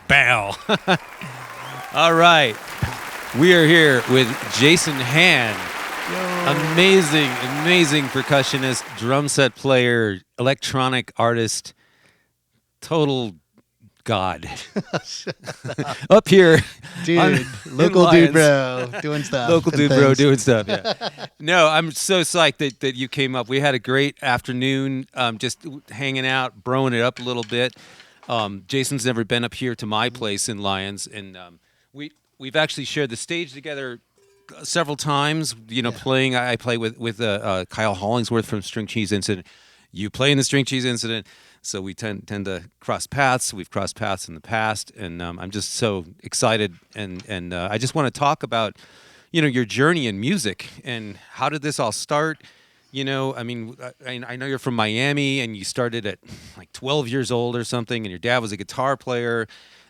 Bow. All right. We are here with Jason Hann. Amazing, amazing percussionist, drum set player, electronic artist, total god. Up here. Dude, local dude bro doing stuff. Local dude bro doing stuff, yeah. No, I'm so psyched that you came up. We had a great afternoon just hanging out, broing it up a little bit. Jason's never been up here to my place in Lyons, and we've actually shared the stage together several times, playing. I play with Kyle Hollingsworth from String Cheese Incident. You play in the String Cheese Incident, so we tend to cross paths. We've crossed paths in the past, and I'm just so excited. And I just want to talk about, your journey in music and how did this all start? I know you're from Miami, and you started at like 12 years old or something, and your dad was a guitar player.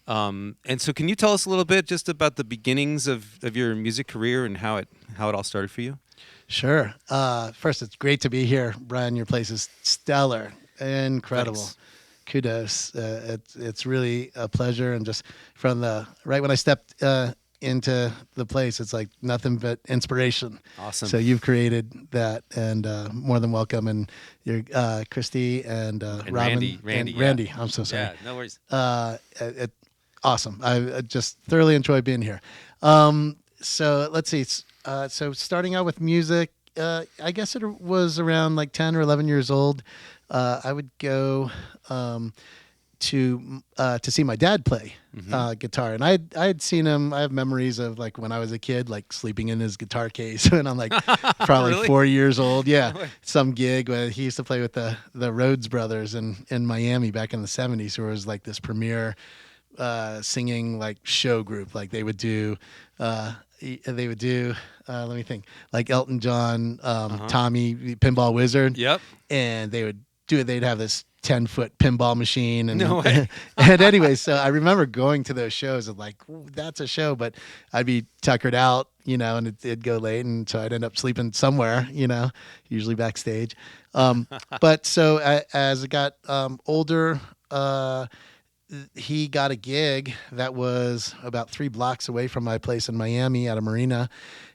And so can you tell us a little bit just about the beginnings of your music career and how it all started for you? Sure. First, it's great to be here, Brian. Your place is stellar, incredible. Thanks. Kudos. It's really a pleasure, and just from right when I stepped into the place, it's like nothing but inspiration. Awesome. So you've created that, and more than welcome. And you're Christy and Robin Randy. I'm so sorry. Yeah, no worries. Awesome. I just thoroughly enjoy being here. So let's see. So starting out with music, I guess it was around like 10 or 11 years old. I would go to see my dad play guitar, and I had seen him. I have memories of like when I was a kid, like sleeping in his guitar case, and I'm like probably Really? 4 years old. Yeah, some gig where he used to play with the Rhodes Brothers in Miami back in the 70s, where it was like this premier singing like show group. Like they would do let me think, like Elton John, Tommy, Pinball Wizard. Yep. And they'd have this 10-foot pinball machine. And, No way. And anyway, so I remember going to those shows and like, that's a show, but I'd be tuckered out, and it'd go late. And so I'd end up sleeping somewhere, usually backstage. But so as I got older, he got a gig that was about 3 blocks away from my place in Miami at a marina.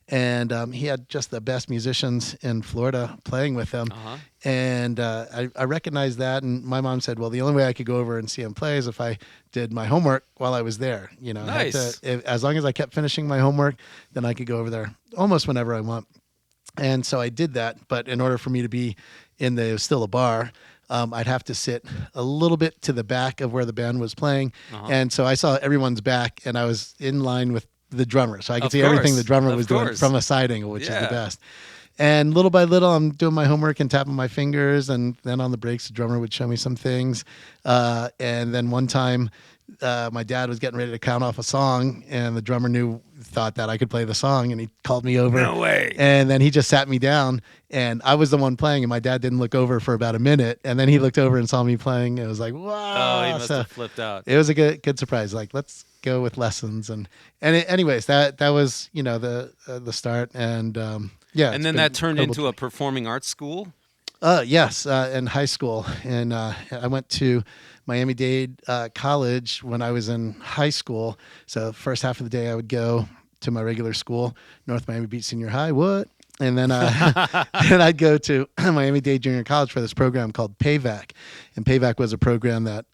And he had just the best musicians in Florida playing with him. Uh-huh. And I recognized that. And my mom said, well, the only way I could go over and see him play is if I did my homework while I was there. Nice. As long as I kept finishing my homework, then I could go over there almost whenever I want. And so I did that. But in order for me to be it was still a bar, I'd have to sit a little bit to the back of where the band was playing. Uh-huh. And so I saw everyone's back, and I was in line with the drummer. So I could see everything the drummer was doing from a side angle, which is the best. And little by little, I'm doing my homework and tapping my fingers. And then on the breaks, the drummer would show me some things. And then one time, my dad was getting ready to count off a song, and the drummer thought that I could play the song, and he called me over. No way. And then he just sat me down, and I was the one playing, and my dad didn't look over for about a minute, and then he looked over and saw me playing. It was like, wow. Oh, he must have flipped out. It was a good surprise. Like, let's go with lessons. Anyways, that was, the start. And yeah. And then that turned into a performing arts school? Yes, in high school. And I went to Miami-Dade College when I was in high school. So first half of the day I would go to my regular school, North Miami Beach Senior High. What? And then then I'd go to Miami-Dade Junior College for this program called PAVAC. And PAVAC was a program that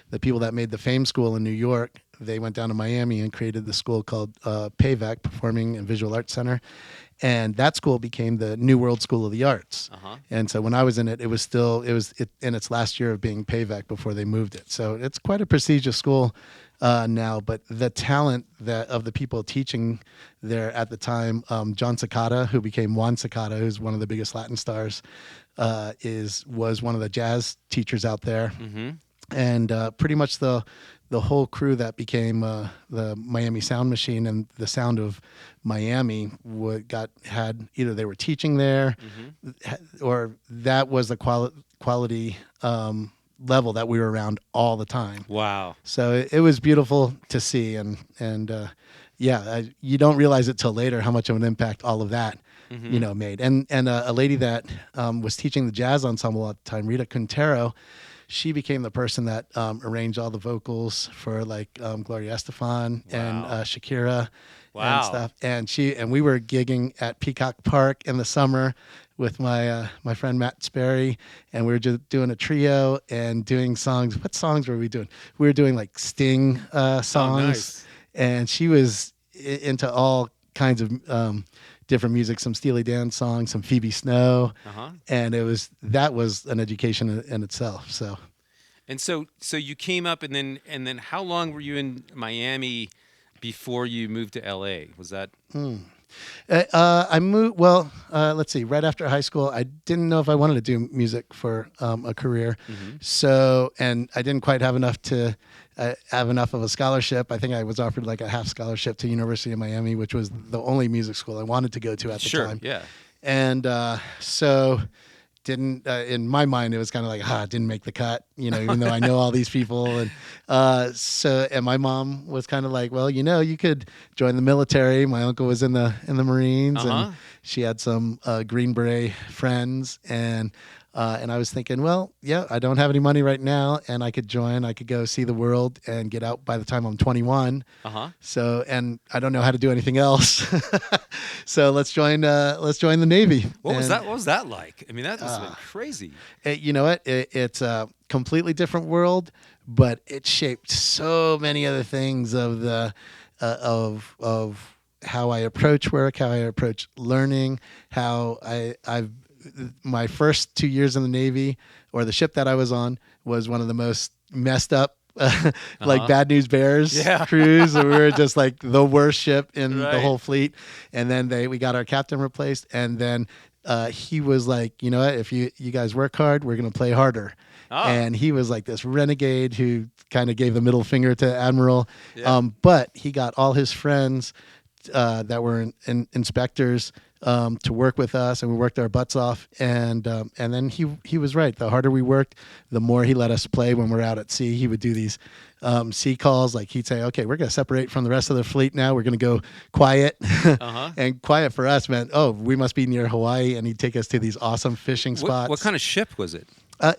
the people that made the Fame School in New York, they went down to Miami and created the school called PAVAC, Performing and Visual Arts Center. And that school became the New World School of the Arts. Uh-huh. And so when I was in it, it was in its last year of being PAVAC before they moved it. So it's quite a prestigious school now. But the talent of the people teaching there at the time, John Cicada, who became Juan Cicada, who's one of the biggest Latin stars, was one of the jazz teachers out there. Mm-hmm. And pretty much the whole crew that became the Miami Sound Machine and the Sound of Miami had either they were teaching there, or that was the quality level that we were around all the time. Wow! So it was beautiful to see, and you don't realize it till later how much of an impact all of that made. And a lady that was teaching the jazz ensemble at the time, Rita Quintero. she became the person that arranged all the vocals for like Gloria Estefan and Shakira and Wow. stuff. And we were gigging at Peacock Park in the summer with my friend Matt Sperry, and we were just doing a trio and doing songs. What songs were we doing? We were doing like Sting songs, nice. and she was into all kinds of different music, some Steely Dan songs, some Phoebe Snow, and that was an education in itself. So, And so you came up, and then how long were you in Miami before you moved to LA? Was that? I moved. Well, let's see. Right after high school, I didn't know if I wanted to do music for a career. So, and I didn't quite have enough to have enough of a scholarship. I think I was offered like a half scholarship to University of Miami, which was the only music school I wanted to go to at the time. Yeah. And so didn't in my mind it was kind of like didn't make the cut, even though I know all these people. And and my mom was kind of like, well, you could join the military. My uncle was in the Marines, and she had some Green Beret friends, and I was thinking, well, yeah, I don't have any money right now, and I could join. I could go see the world and get out by the time I'm 21. So, and I don't know how to do anything else. So let's join the Navy. What was that like? I mean, that must have been crazy. You know what? It's a completely different world, but it shaped so many other things of the of how I approach work, how I approach learning, how I've my first 2 years in the Navy, or the ship that I was on, was one of the most messed up like Bad News Bears cruise. We were just like the worst ship in the whole fleet. And then we got our captain replaced, and then he was like, you know what, if you guys work hard, we're going to play harder. And he was like this renegade who kind of gave the middle finger to Admiral. But he got all his friends that were inspectors to work with us, and we worked our butts off. And then he was right. The harder we worked, the more he let us play when we're out at sea. He would do these sea calls. Like he'd say, okay, we're going to separate from the rest of the fleet now. We're going to go quiet. And quiet for us meant, we must be near Hawaii. And he'd take us to these awesome fishing spots. What kind of ship was it?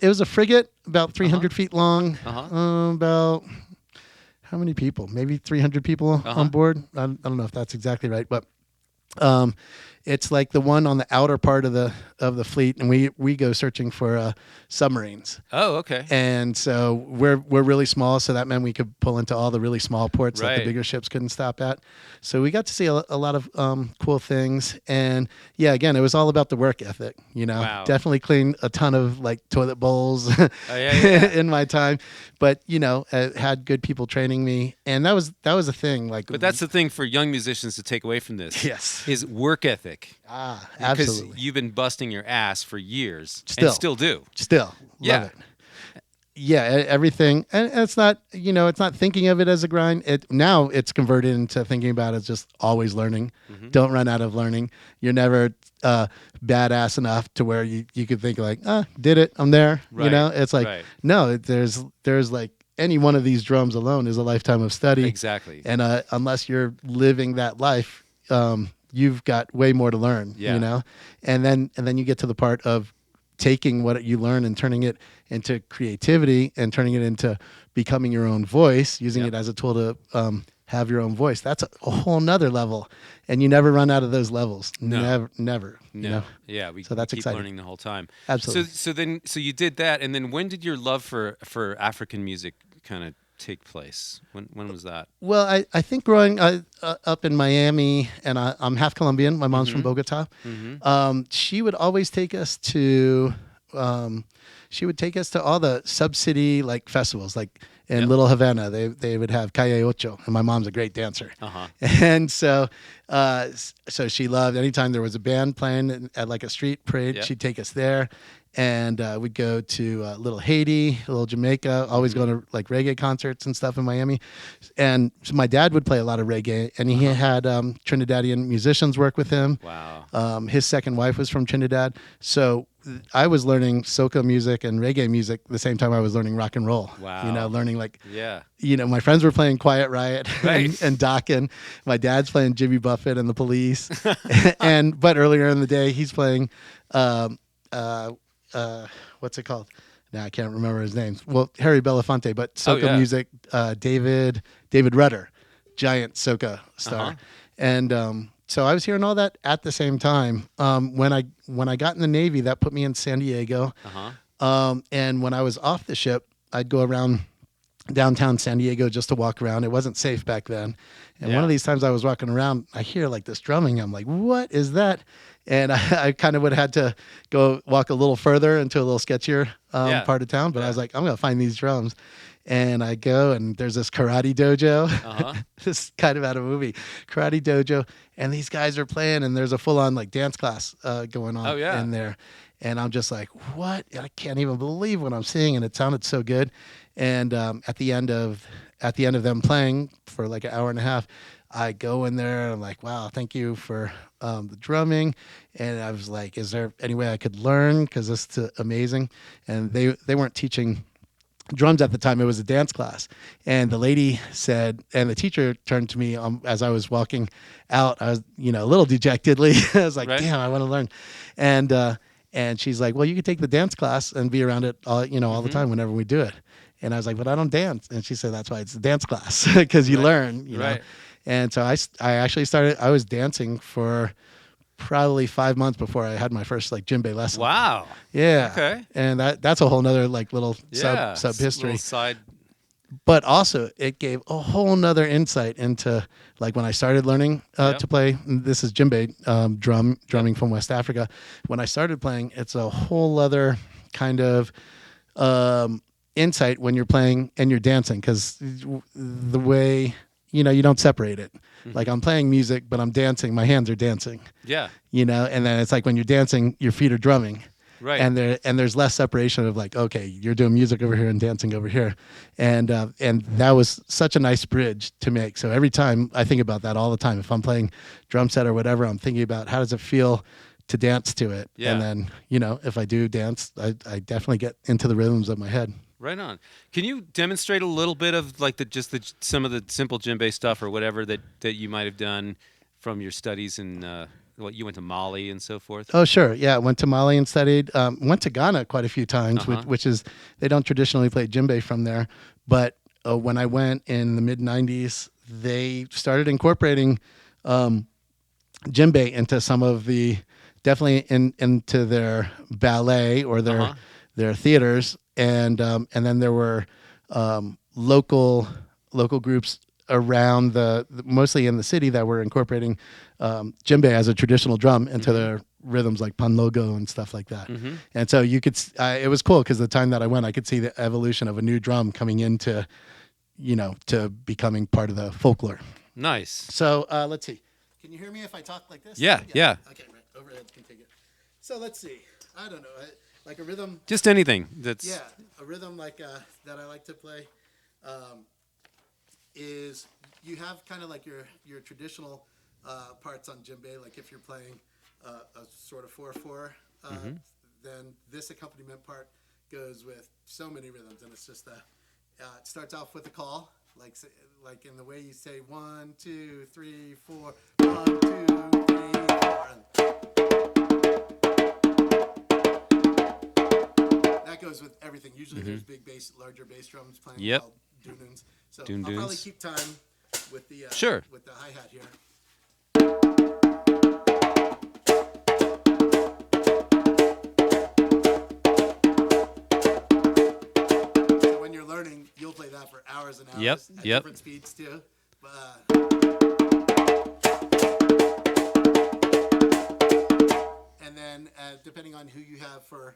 It was a frigate, about 300 feet long, about... How many people? Maybe 300 people on board. I don't know if that's exactly right, but it's like the one on the outer part of the fleet, and we go searching for submarines. Oh, okay. And so we're really small, so that meant we could pull into all the really small ports that the bigger ships couldn't stop at. So we got to see a lot of cool things, and yeah, again, it was all about the work ethic. Definitely cleaned a ton of like toilet bowls in my time, but had good people training me, and that was the thing. But that's the thing for young musicians to take away from this. Yes, is work ethic. Absolutely. Because you've been busting your ass for years, and still do. Love it. Yeah, everything, and it's not, it's not thinking of it as a grind. Now it's converted into thinking about it as just always learning. Don't run out of learning. You're never badass enough to where you could think like, did it, I'm there. It's like, no, there's like any one of these drums alone is a lifetime of study. Exactly. And unless you're living that life, you've got way more to learn. And then you get to the part of taking what you learn and turning it into creativity and turning it into becoming your own voice, using it as a tool to have your own voice. That's a whole nother level, and you never run out of those levels. No. Never. Yeah, so that's keep exciting. Learning the whole time. Absolutely. So you did that, and then when did your love for African music kind of take place? When was that? Well, I think growing up in Miami, and I'm half Colombian. My mom's from Bogota. She would always take us to all the sub-city like festivals, like in Little Havana. They would have Calle Ocho, and my mom's a great dancer. And so she loved anytime there was a band playing at like a street parade, she'd take us there. And we'd go to Little Haiti, Little Jamaica, always going to like reggae concerts and stuff in Miami. And so my dad would play a lot of reggae, and he had Trinidadian musicians work with him. Wow. His second wife was from Trinidad. So I was learning soca music and reggae music the same time I was learning rock and roll. Wow. Learning like, my friends were playing Quiet Riot and Dokken. My dad's playing Jimmy Buffett and the Police. But earlier in the day, he's playing... what's it called? now I can't remember his name. Well, Harry Belafonte, but soca yeah. music. David Rudder, giant soca star, and so I was hearing all that at the same time. When I got in the Navy, that put me in San Diego. And when I was off the ship, I'd go around downtown San Diego just to walk around. It wasn't safe back then. And one of these times I was walking around, I hear like this drumming. I'm like, what is that? And I kind of would have had to go walk a little further into a little sketchier part of town. But I was like, I'm going to find these drums. And I go, and there's this karate dojo. This is kind of out of a movie. Karate dojo. And these guys are playing, and there's a full-on like dance class going on in there. And I'm just like, what? I can't even believe what I'm seeing. And it sounded so good. And at the end of them playing for like an hour and a half, I go in there and I'm like, wow, thank you for the drumming. And I was like, is there any way I could learn? Because this is amazing. And they weren't teaching drums at the time. It was a dance class. And the lady said, and the teacher turned to me as I was walking out. I was, a little dejectedly. I was like, damn, I want to learn. And she's like, well, you could take the dance class and be around it all the time whenever we do it. And I was like, but I don't dance. And she said, that's why it's a dance class, because you learn, you know. And so I actually I was dancing for probably 5 months before I had my first like djembe lesson. Wow. Yeah. Okay. And that's a whole nother like little sub history. Side. But also it gave a whole nother insight into like when I started learning to play. This is djembe drumming from West Africa. When I started playing, it's a whole other kind of insight when you're playing and you're dancing, because the way you don't separate it. Like I'm playing music, but I'm dancing. My hands are dancing. Yeah. And then it's like when you're dancing, your feet are drumming. Right. And there's less separation of like, okay, you're doing music over here and dancing over here, and that was such a nice bridge to make. So every time I think about that all the time. If I'm playing drum set or whatever, I'm thinking about how does it feel to dance to it. Yeah. And then if I do dance, I definitely get into the rhythms of my head. Right on. Can you demonstrate a little bit of like some of the simple djembe stuff or whatever that you might have done from your studies in what you went to Mali and so forth? Oh, sure. Yeah, went to Mali and studied. Went to Ghana quite a few times, which is they don't traditionally play djembe from there. But when I went in the mid '90s, they started incorporating djembe into some of the definitely into their ballet or their theaters. And then there were local groups around mostly in the city that were incorporating djembe as a traditional drum into their rhythms like panlogo and stuff like that. And so you could, it was cool because the time that I went, I could see the evolution of a new drum coming into, to becoming part of the folklore. Nice. So let's see. Can you hear me if I talk like this? Yeah. Okay, right. Overhead's configured. So let's see. I don't know. Like a rhythm. Just anything that's. Yeah, a rhythm like that I like to play is you have kind of like your traditional parts on djembe. Like if you're playing a sort of 4/4, then this accompaniment part goes with so many rhythms, and it's just it starts off with a call, like in the way you say 1, 2, 3, 4, 1, 2, 3, 4. That goes with everything. Usually there's larger bass drums playing called doo-doons. So I'll probably keep time with the with the hi-hat here. So when you're learning, you'll play that for hours and hours at different speeds too. And then depending on who you have for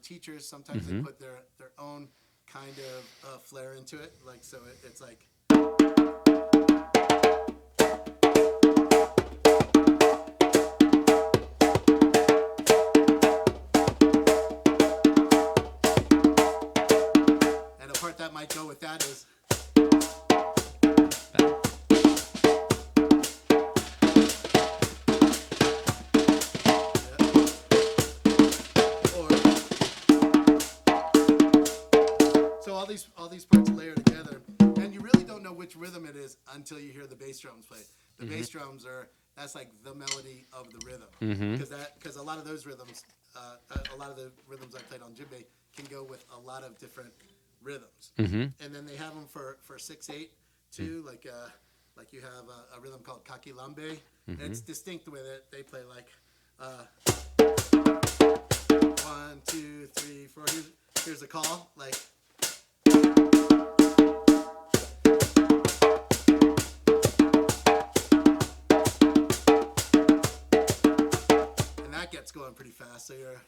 teachers, sometimes they put their own kind of flair into it. Like, so it's like. And a part that might go with that is. All these parts layer together, and you really don't know which rhythm it is until you hear the bass drums play. The bass drums that's like the melody of the rhythm, because a lot of those rhythms, a lot of the rhythms I played on djembe can go with a lot of different rhythms. Mm-hmm. And then they have them for 6/8 too, like you have a rhythm called kakilambe. And it's distinct with it. They play like 1, 2, 3, 4. Here's a call, like. And that gets going pretty fast. So you're.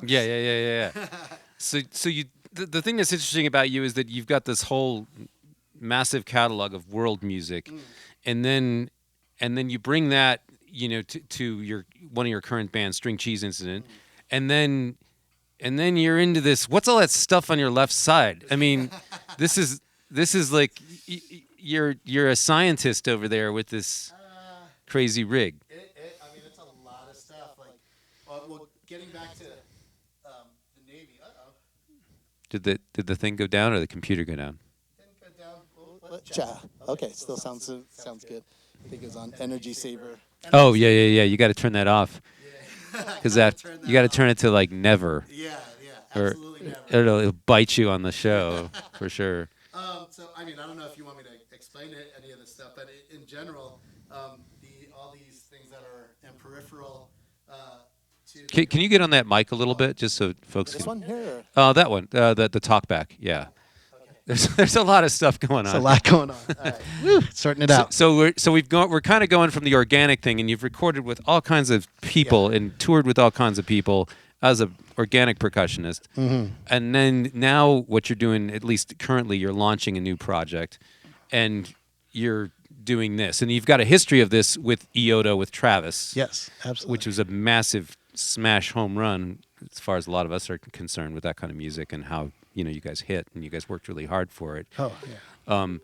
Yeah. So the thing that's interesting about you is that you've got this whole massive catalog of world music, and then you bring that, you know, to your one of your current bands, String Cheese Incident, and then you're into this. What's all that stuff on your left side? I mean, this is like you're a scientist over there with this crazy rig. I mean, it's a lot of stuff. Like, well, getting back to. Did the thing go down or the computer go down? Didn't go down. Okay, still sounds good. I think it was on Energy Saver. Oh yeah. You got to turn that off. Because you got to turn it to like never. Yeah, absolutely or never. it'll bite you on the show for sure. So I mean, I don't know if you want me to explain any of this stuff, but in general, all these things that are in peripheral. Can you get on that mic a little bit, just so folks This can? one here? That one, the talk back. Yeah. Okay. There's a lot of stuff going on. There's a lot going on. All right. Woo, sorting it out. So we're kind of going from the organic thing, and you've recorded with all kinds of people and toured with all kinds of people as an organic percussionist. Mm-hmm. And then now what you're doing, at least currently, you're launching a new project, and you're doing this, and you've got a history of this with EOTO with Travis. Yes, absolutely. Which was a massive smash home run as far as a lot of us are concerned with that kind of music and how, you know, you guys hit and you guys worked really hard for it. Oh, yeah.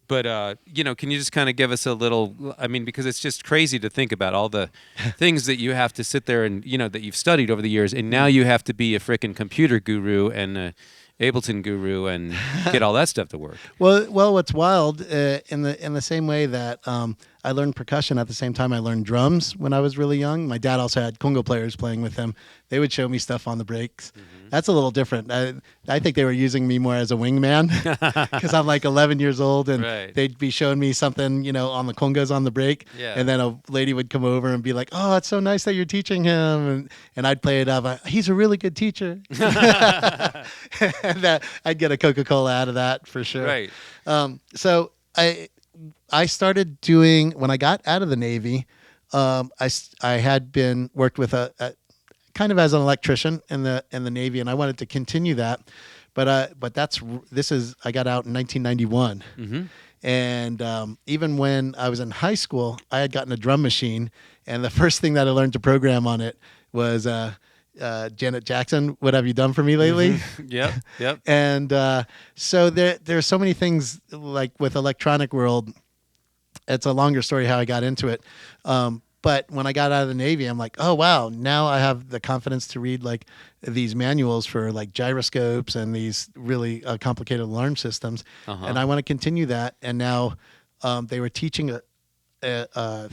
But you know, can you just kind of give us a little, I mean, because it's just crazy to think about all the things that you have to sit there and, you know, that you've studied over the years, and now you have to be a frickin' computer guru and a Ableton guru and get all that stuff to work. Well, what's wild in the same way that I learned percussion at the same time I learned drums when I was really young. My dad also had Congo players playing with him. They would show me stuff on the breaks. Mm-hmm. That's a little different. I think they were using me more as a wingman because I'm like 11 years old, and they'd be showing me something, you know, on the congas on the break, and then a lady would come over and be like, "Oh, it's so nice that you're teaching him," and I'd play it up. He's a really good teacher. And I'd get a Coca-Cola out of that for sure. Right. So I started doing, when I got out of the Navy, I had been worked with a kind of as an electrician in the Navy, and I wanted to continue that, but I got out in 1991, mm-hmm. And even when I was in high school, I had gotten a drum machine, and the first thing that I learned to program on it was Janet Jackson, "What Have You Done For Me Lately?" Mm-hmm. Yep. And so there's so many things, like with electronic world. It's a longer story how I got into it. But when I got out of the Navy, I'm like, oh, wow, now I have the confidence to read like these manuals for like gyroscopes and these really complicated alarm systems. Uh-huh. And I want to continue that. And now they were teaching a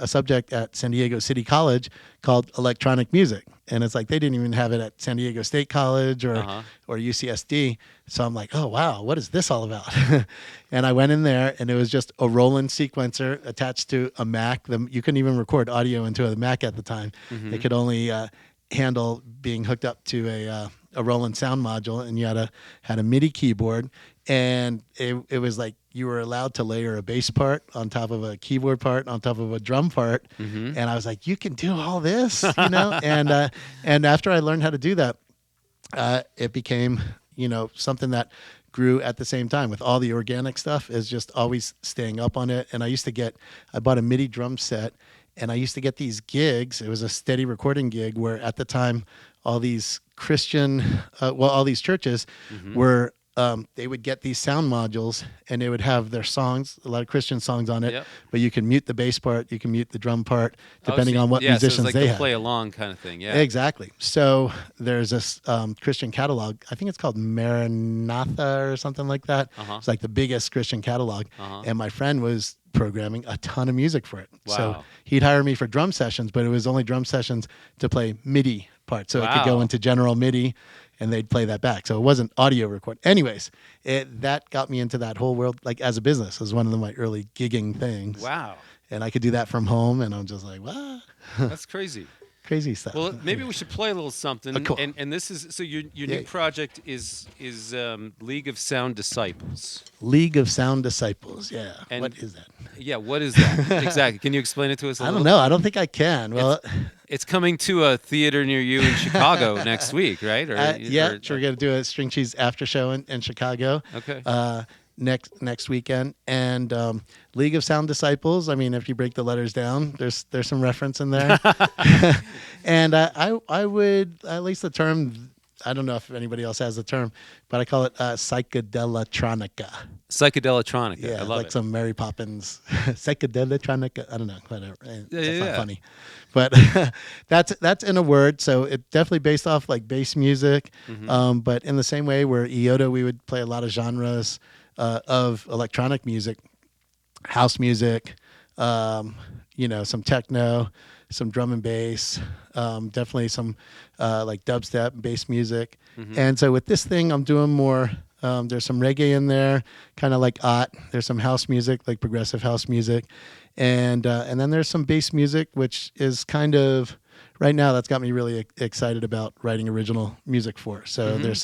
subject at San Diego City College called electronic music. And it's like they didn't even have it at San Diego State College or UCSD. So I'm like, oh, wow, what is this all about? And I went in there, and it was just a Roland sequencer attached to a Mac. You couldn't even record audio into a Mac at the time. Mm-hmm. It could only handle being hooked up to a Roland sound module, and you had a MIDI keyboard. And it was like you were allowed to layer a bass part on top of a keyboard part on top of a drum part. Mm-hmm. And I was like, you can do all this, you know? And after I learned how to do that, it became, you know, something that grew at the same time with all the organic stuff, is just always staying up on it. And I bought a MIDI drum set, and I used to get these gigs. It was a steady recording gig where at the time all these Christian, all these churches mm-hmm. were they would get these sound modules and they would have their songs, a lot of Christian songs on it. Yep. But you can mute the bass part, you can mute the drum part, Oh, depending so- on what yeah, musicians so it's like they the have. play along kind of thing. Yeah. Exactly. So there's this Christian catalog. I think it's called Maranatha or something like that. It's like the biggest Christian catalog. And my friend was programming a ton of music for it. So Wow. he'd hire me for drum sessions, but it was only drum sessions to play MIDI parts. So it could go Wow. into general MIDI and they'd play that back. So it wasn't audio record. Anyways, that got me into that whole world, like as a business. It was one of my early gigging things. Wow. And I could do that from home. And I'm just like, wow, That's crazy. crazy stuff. Well, maybe we should play a little something. Cool. And this is so your Yeah. new project is League of Sound Disciples. League of Sound Disciples. Yeah. And- What is that? Yeah, what is that exactly? Can you explain it to us? I don't know. I don't think I can. Well, It's coming to a theater near you in Chicago next week, right? Or, yeah, or- we're gonna do a String Cheese after show in Chicago. Okay. Next weekend, and League of Sound Disciples. I mean, if you break the letters down, there's some reference in there. And I would, at least the term, I don't know if anybody else has the term, but I call it psychedelitronica. Psychedelitronica. Yeah, I love like it. some Mary Poppins psychedelitronica. I don't know, whatever. That's not yeah. funny, but that's in a word. So it definitely based off like bass music, Mm-hmm. but in the same way where EOTO, we would play a lot of genres of electronic music, house music, some techno, some drum and bass, definitely some like dubstep, bass music. Mm-hmm. And so with this thing, I'm doing more. There's some reggae in there, kind of like art. There's some house music, like progressive house music, and then there's some bass music, which is kind of right now that's got me really excited about writing original music for. So there's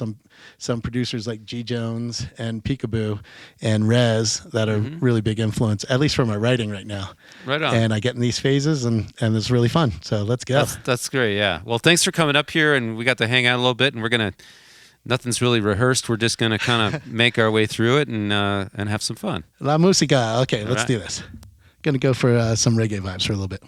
some producers like G Jones and Peekaboo and Rez that are really big influence, at least for my writing right now. Right on. And I get in these phases, and it's really fun. So let's go. That's great. Yeah. Well, thanks for coming up here, and we got to hang out a little bit, and we're gonna. Nothing's really rehearsed. We're just gonna kind of make our way through it and have some fun. La música. Okay, let's right. do this. Gonna go for some reggae vibes for a little bit.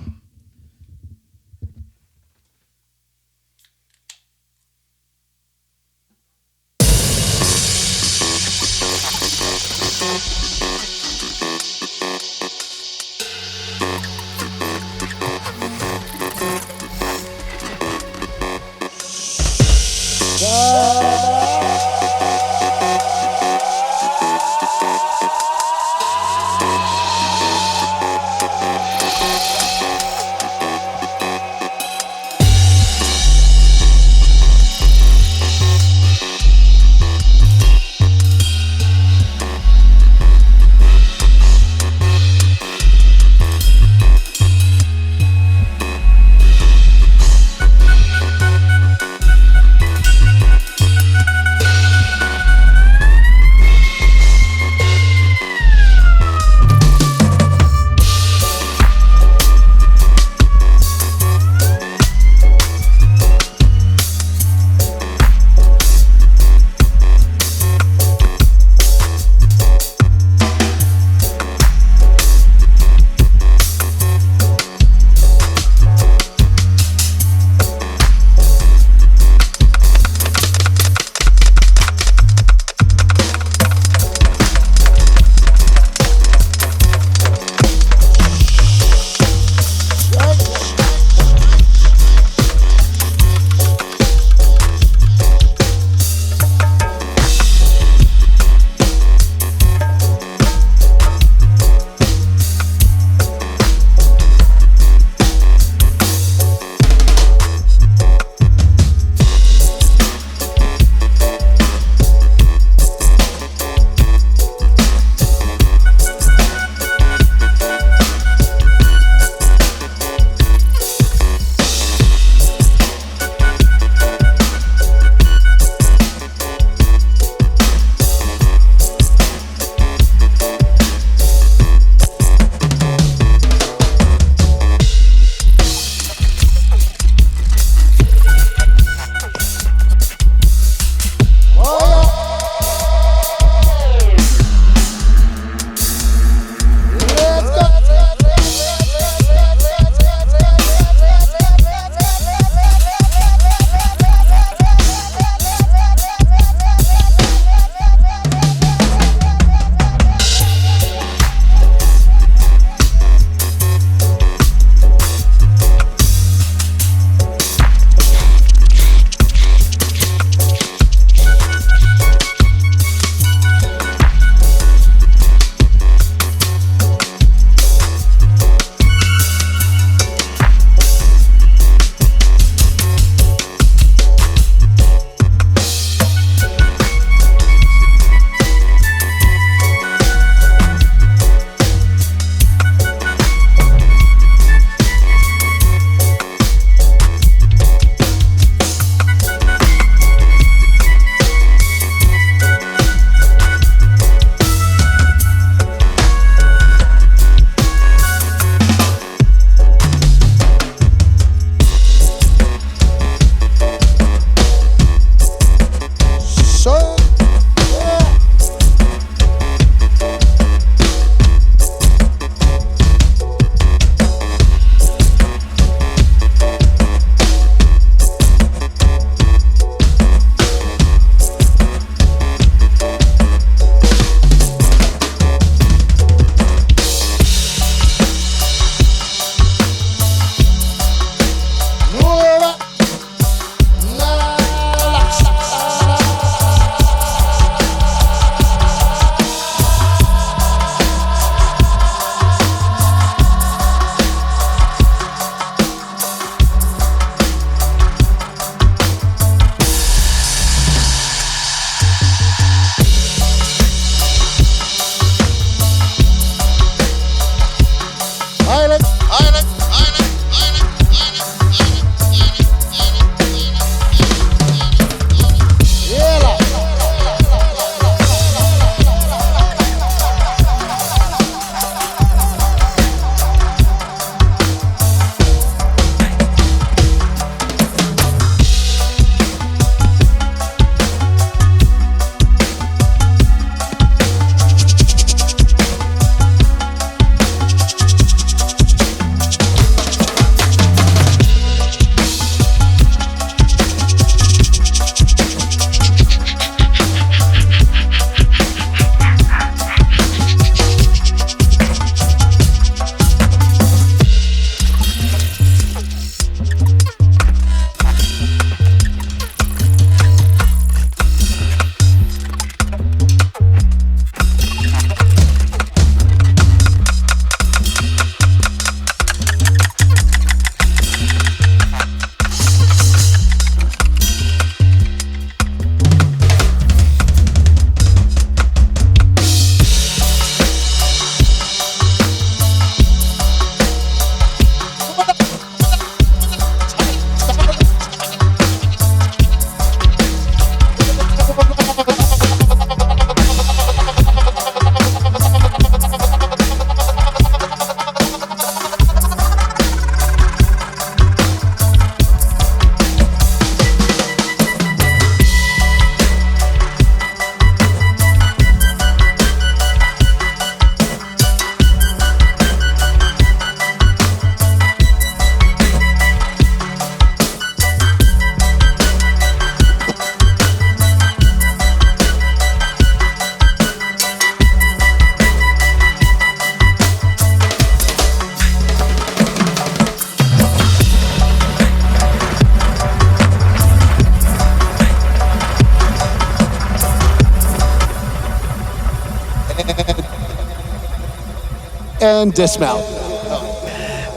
and dismount.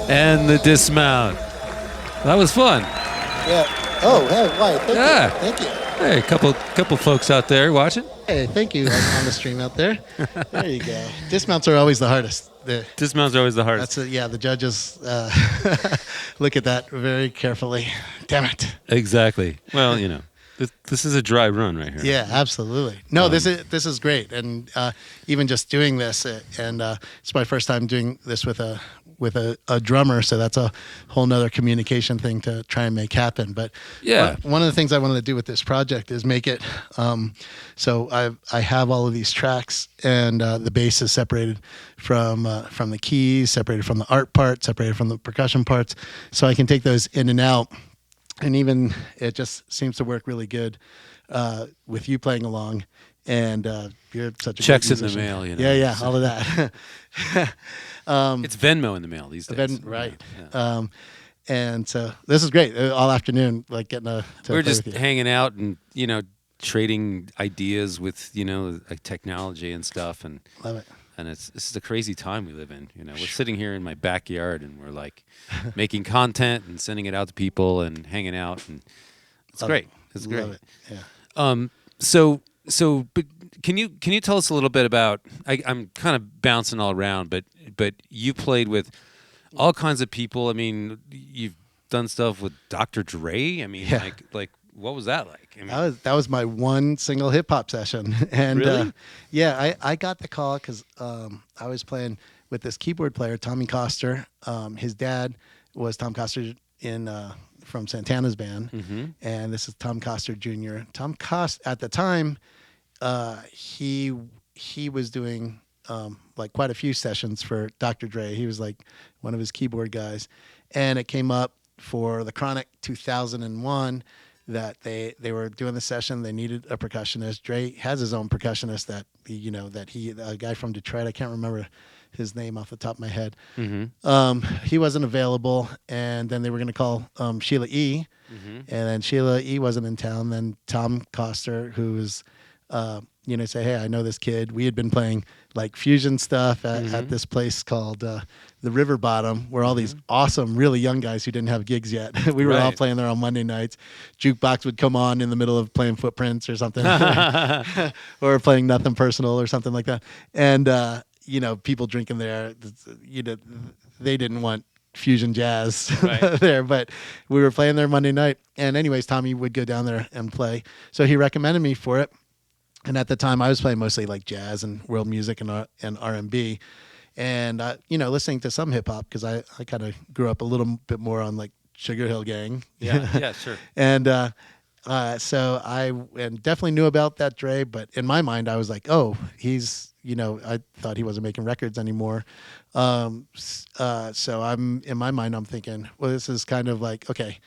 And the dismount. That was fun. Yeah. Oh, hey, Wyatt, thank you. Hey, a couple folks out there watching. Hey, thank you on the stream out there. There you go. Dismounts are always the hardest. Dismounts are always the hardest. The judges look at that very carefully. Damn it. Exactly. Well, this is a dry run right here. Yeah, absolutely. No, this is great, and even just doing this, and it's my first time doing this with a drummer, so that's a whole nother communication thing to try and make happen. But yeah, one of the things I wanted to do with this project is make it so I have all of these tracks, and the bass is separated from the keys, separated from the art part, separated from the percussion parts, so I can take those in and out. And even it just seems to work really good with you playing along, and you're such a checks great in the musician. mail, Yeah, all of that. It's Venmo in the mail these days. Right. Yeah. And so this is great all afternoon, like getting to We're play just with you. hanging out and trading ideas with like technology and stuff, and Love it. and this is a crazy time we live in. We're sitting here in my backyard and we're like making content and sending it out to people and hanging out, and it's Love great. it. It's great. Love it. Yeah. But can you tell us a little bit about? I'm kind of bouncing all around, but you played with all kinds of people. I mean, you've done stuff with Dr. Dre. I mean, Yeah. like what was that like? I mean, That was my one single hip hop session, and Really? I got the call because I was playing with this keyboard player, Tommy Coster. His dad was Tom Coster from Santana's band, mm-hmm. and this is Tom Coster Jr. Tom Coster at the time, he was doing like quite a few sessions for Dr. Dre. He was like one of his keyboard guys, and it came up for the Chronic 2001 that they were doing the session. They needed a percussionist. Dre has his own percussionist that a guy from Detroit. I can't remember his name off the top of my head. Mm-hmm. He wasn't available, and then they were going to call Sheila E. Mm-hmm. And then Sheila E. wasn't in town. Then Tom Coster, who was, say, hey, I know this kid. We had been playing like fusion stuff at this place called the River Bottom, where all these awesome, really young guys who didn't have gigs yet. We were all playing there on Monday nights. Jukebox would come on in the middle of playing Footprints or something, or playing Nothing Personal or something like that. And people drinking there. They didn't want fusion jazz there, but we were playing there Monday night. And anyways, Tommy would go down there and play. So he recommended me for it. And at the time, I was playing mostly like jazz and world music and R&B, and listening to some hip hop because I kind of grew up a little bit more on like Sugar Hill Gang. Yeah, sure. And so I definitely knew about that Dre, but in my mind, I was like, oh, he's I thought he wasn't making records anymore. So in my mind, I'm thinking, well, this is kind of like, okay,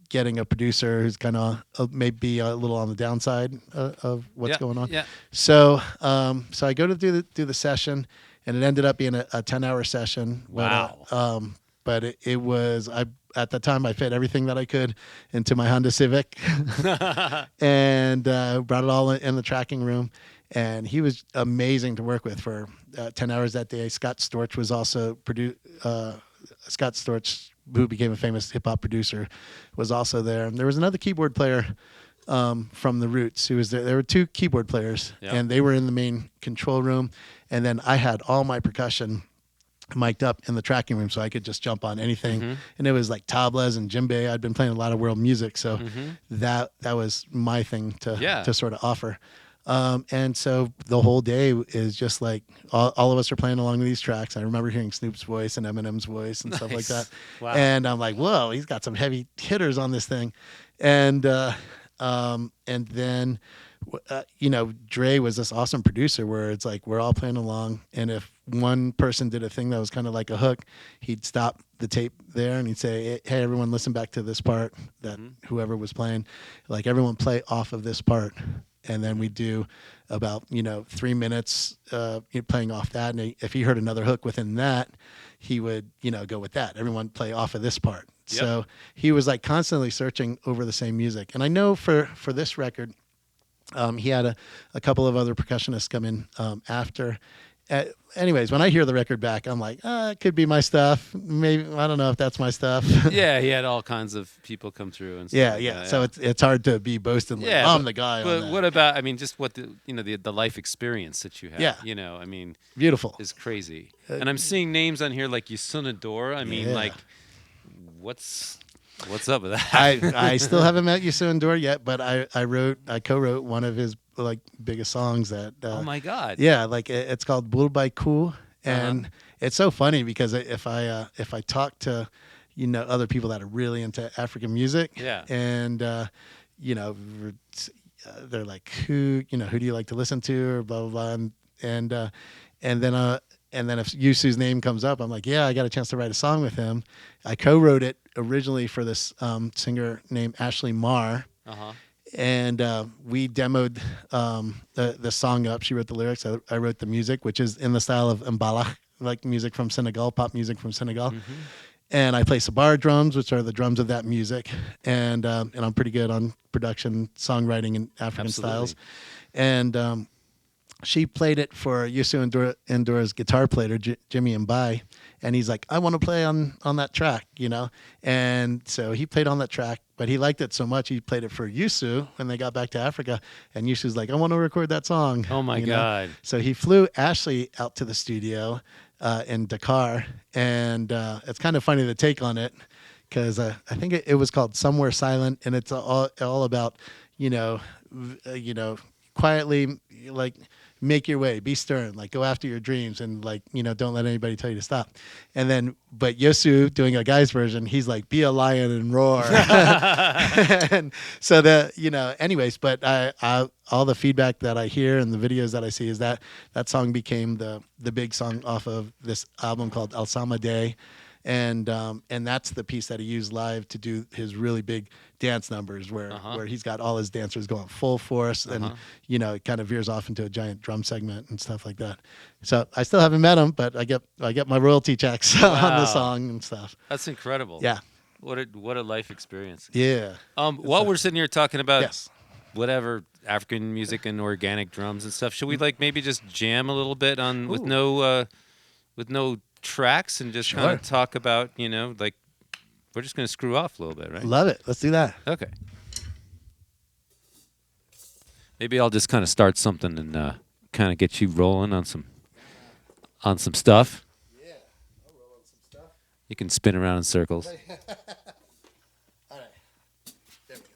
getting a producer who's kind of maybe a little on the downside of what's going on. Yeah. So I go to do the session, and it ended up being a 10-hour session. Wow. But it was at the time I fit everything that I could into my Honda Civic, and brought it all in the tracking room. And he was amazing to work with for 10 hours that day. Scott Storch was also Scott Storch, who became a famous hip hop producer, was also there. And there was another keyboard player from the Roots who was there. There were two keyboard players, and they were in the main control room. And then I had all my percussion mic'd up in the tracking room, so I could just jump on anything. Mm-hmm. And it was like tablas and djembe. I'd been playing a lot of world music, so that was my thing to sort of offer. And so the whole day is just like all of us are playing along with these tracks. I remember hearing Snoop's voice and Eminem's voice and stuff like that. Wow. And I'm like, whoa, he's got some heavy hitters on this thing. And then, Dre was this awesome producer where it's like we're all playing along. And if one person did a thing that was kind of like a hook, he'd stop the tape there and he'd say, hey, everyone listen back to this part that whoever was playing, like everyone play off of this part. And then we do about 3 minutes playing off that, and if he heard another hook within that, he would go with that. Everyone play off of this part. Yep. So he was like constantly searching over the same music. And I know for this record, he had a couple of other percussionists come in after, anyways, when I hear the record back, I'm like, it could be my stuff. Maybe I don't know if that's my stuff. Yeah, he had all kinds of people come through and stuff. Yeah, like yeah. that, So it's hard to be boasting like I'm the guy. But on that. what about? I mean, just what the life experience that you have. Yeah. I mean, Beautiful. is crazy. And I'm seeing names on here like Yusunador. I mean, Yeah. like, what's up with that? I still haven't met Yusu Endor yet, but I co-wrote one of his like biggest songs that. Oh my God. Yeah, like it's called Bulbay Ku, and it's so funny because if I talk to other people that are really into African music, Yeah. and they're like, who do you like to listen to, or blah blah blah, and then if Yusu's name comes up, I'm like, yeah, I got a chance to write a song with him. I co-wrote it originally for this singer named Ashley Marr. And we demoed the song up. She wrote the lyrics. I wrote the music, which is in the style of mbalax, like music from Senegal, pop music from Senegal. And I play sabar drums, which are the drums of that music. And I'm pretty good on production, songwriting, and African styles. And she played it for Yusu Endura's guitar player, Djembe, and he's like, I want to play on that track, And so he played on that track, but he liked it so much, he played it for Yusu when they got back to Africa, and Yusu's like, I want to record that song. Oh, my God. So he flew Ashley out to the studio in Dakar, and it's kind of funny to take on it, because I think it was called Somewhere Silent, and it's all about, quietly, like, make your way, be stern, like go after your dreams, and like, don't let anybody tell you to stop. And then, but Yosu doing a guy's version, he's like, be a lion and roar. And so anyways, but all the feedback that I hear and the videos that I see is that song became the big song off of this album called El Sama Day. And that's the piece that he used live to do his really big dance numbers, where he's got all his dancers going full force, and it kind of veers off into a giant drum segment and stuff like that. So I still haven't met him, but I get my royalty checks on the song and stuff. That's incredible. Yeah. What a life experience. Yeah. While we're sitting here talking about whatever African music and organic drums and stuff, should we like maybe just jam a little bit on with no tracks and just kind of talk about, like, we're just going to screw off a little bit, right? Love it. Let's do that. Okay. Maybe I'll just kind of start something and kind of get you rolling on some stuff. Yeah, I'll roll on some stuff. You can spin around in circles. All right. There we go.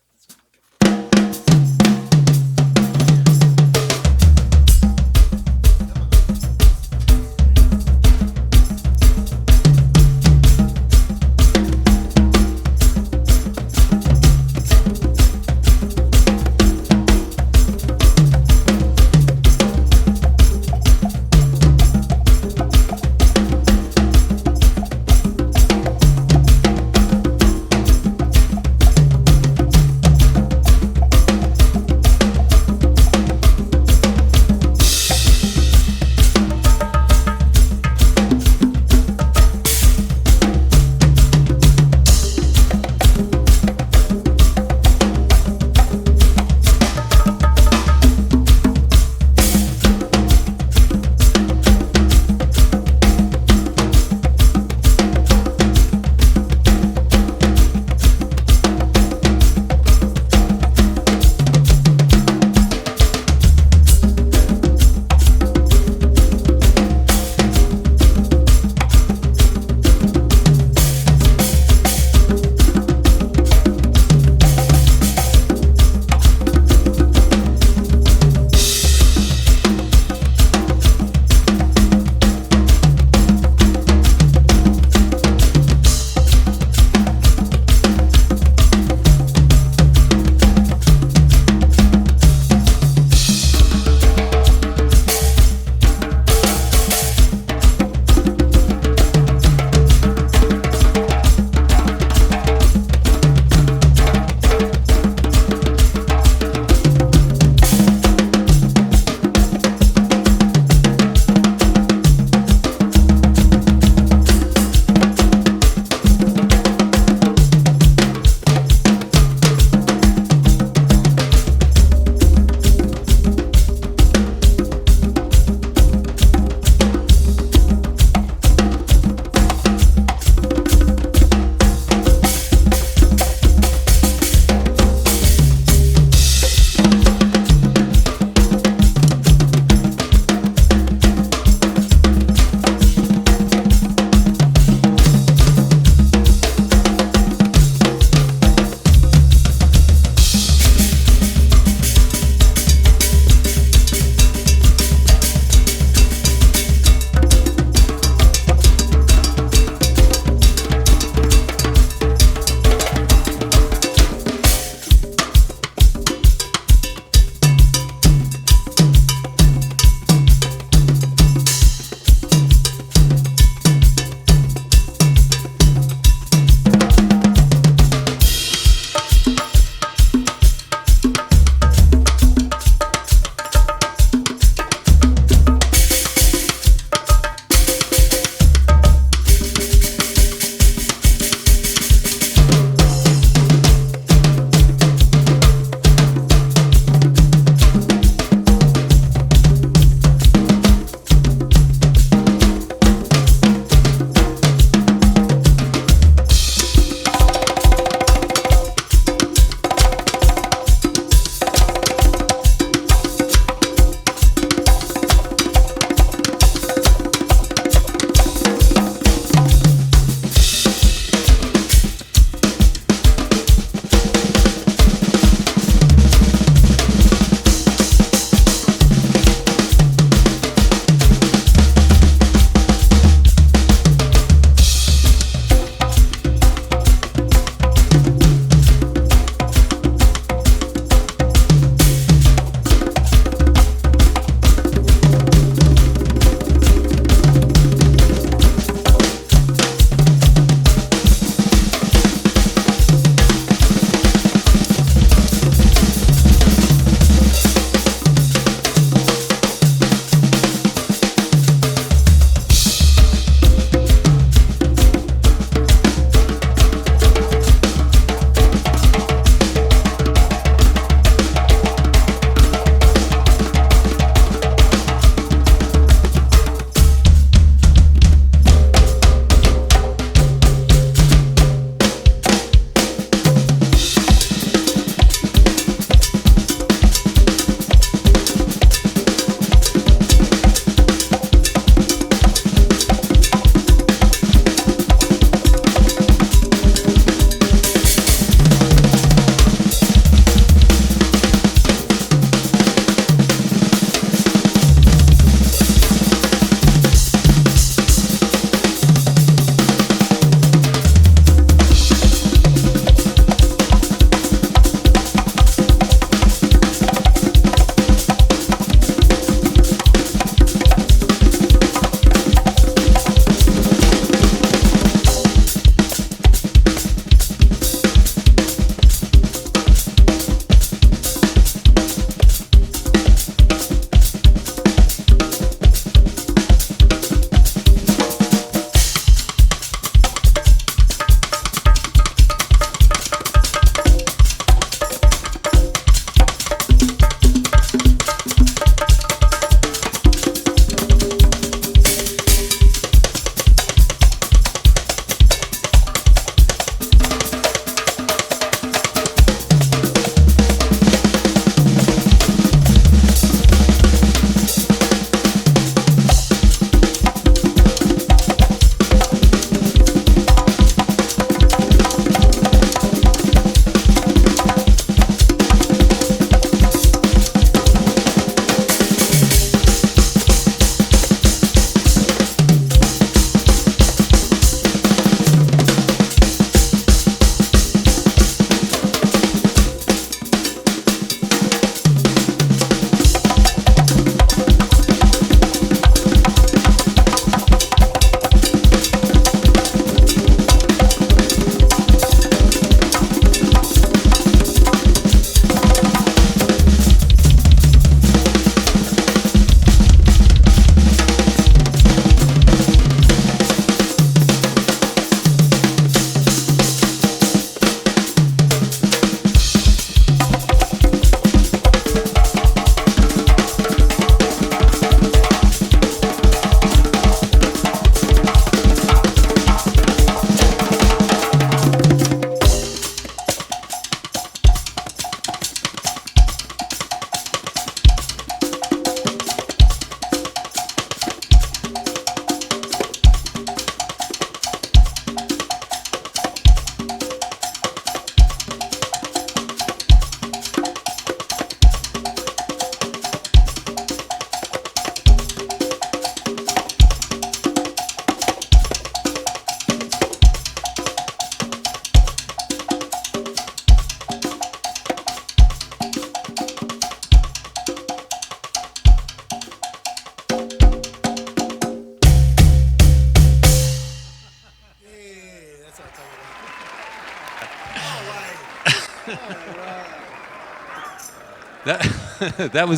That that was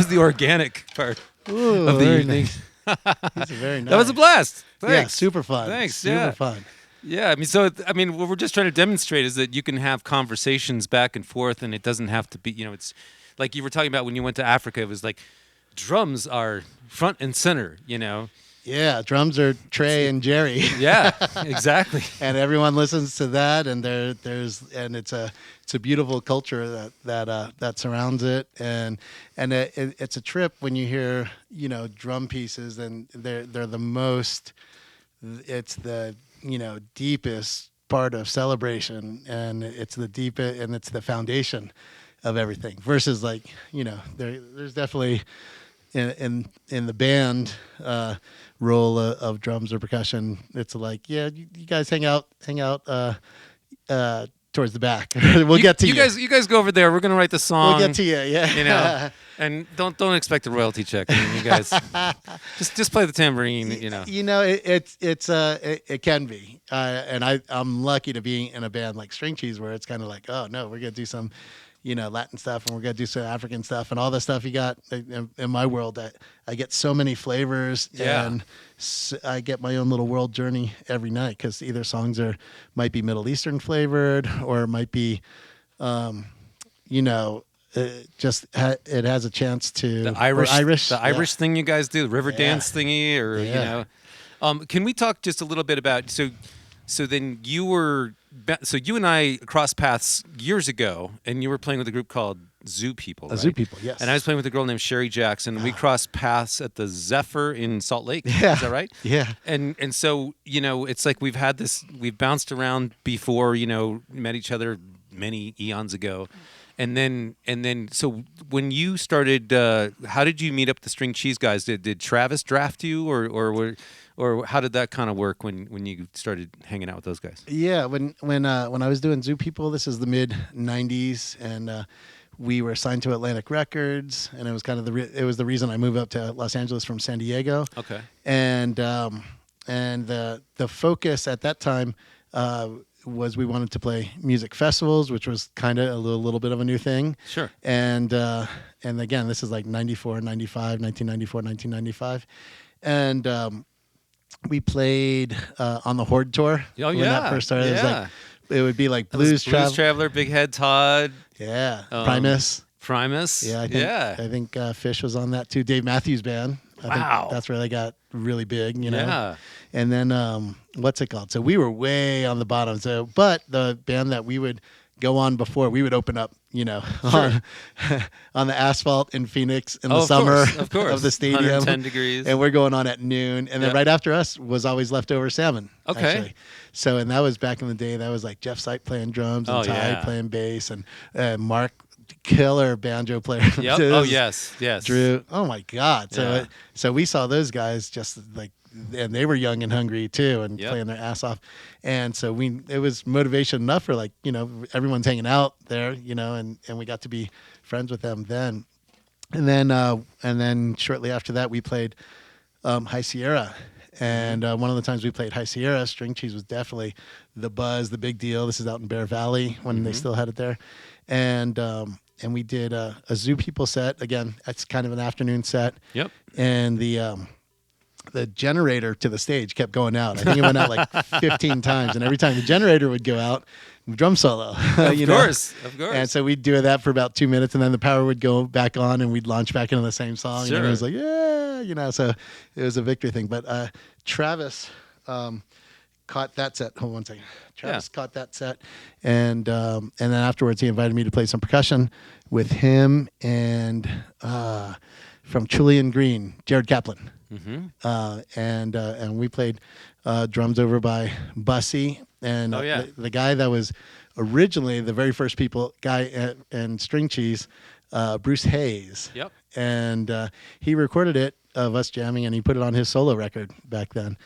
the organic part Ooh, of the very evening. nice. These are very nice. That was a blast. Yeah, Thanks. super fun. Thanks. Super Yeah. fun. Yeah, I mean, so what we're just trying to demonstrate is that you can have conversations back and forth, and it doesn't have to be, it's like you were talking about when you went to Africa. It was like drums are front and center, Yeah, drums are Trey and Jerry. Yeah, exactly. And everyone listens to that, and it's a beautiful culture that surrounds it, and it's a trip when you hear drum pieces, and they're the most. It's the deepest part of celebration, and it's the deepest, and it's the foundation of everything. Versus there's definitely in the band role of drums or percussion, it's like you guys hang out towards the back. We'll get to you. You guys go over there. We're gonna write the song. We'll get to you. Yeah. And don't expect a royalty check. I mean, you guys just play the tambourine. It can be, and I'm lucky to be in a band like String Cheese where it's kind of like, oh no, we're gonna do some Latin stuff, and we're gonna do some African stuff, and all the stuff you got in my world. I get so many flavors, and I get my own little world journey every night, because either songs might be Middle Eastern flavored, or it might be, it has a chance to the Irish thing you guys do, the river dance thingy, or can we talk just a little bit about so then you and I crossed paths years ago, and you were playing with a group called Zoo People, right? Zoo People, yes. And I was playing with a girl named Sherry Jackson. We crossed paths at the Zephyr in Salt Lake. Yeah. Is that right? Yeah. And so it's like we've bounced around before, met each other many eons ago. And then, so when you started, how did you meet up the String Cheese guys? Did Travis draft you, or how did that kind of work when you started hanging out with those guys? Yeah, when I was doing Zoo People, this is the mid '90s, and we were signed to Atlantic Records, and it was kind of the reason I moved up to Los Angeles from San Diego. Okay. And the focus at that time was we wanted to play music festivals, which was kind of a little bit of a new thing. Sure. And again, this is like 1995. And we played on the Horde tour. Oh, when yeah. that first started. Yeah. It would be like Blues Traveler, Big Head Todd. Yeah. Primus. Yeah, I think Fish was on that too. Dave Matthews Band. I think that's where they got really big, Yeah. And then what's it called? So we were way on the bottom. So, but the band that we would go on before, we would open up, on the asphalt in Phoenix in the summer of the stadium. 110 degrees. And we're going on at noon. And then right after us was always Leftover Salmon. Okay. Actually. So, and that was back in the day. That was like Jeff Sipe playing drums and Ty playing bass, and Mark, killer banjo player. Yep. Oh, yes. Drew. Oh my God. So we saw those guys just like, and they were young and hungry too, and playing their ass off. And so it was motivation enough for everyone's hanging out there, and we got to be friends with them then. And then shortly after that, we played High Sierra. And one of the times we played High Sierra, String Cheese was definitely the buzz, the big deal. This is out in Bear Valley when they still had it there. And we did a Zoo People set. Again, that's kind of an afternoon set. Yep. And the generator to the stage kept going out. I think it went out like 15 times. And every time the generator would go out, drum solo. Of course. And so we'd do that for about 2 minutes, and then the power would go back on, and we'd launch back into the same song. Sure. And it was like, so it was a victory thing. But Travis caught that set. Hold on 1 second. Travis caught that set, and then afterwards he invited me to play some percussion with him and from Trillian Green, Jared Kaplan. And we played drums over by Bussy, and the guy that was originally the very first guy and String Cheese, Bruce Hayes. Yep. And he recorded it of us jamming, and he put it on his solo record back then.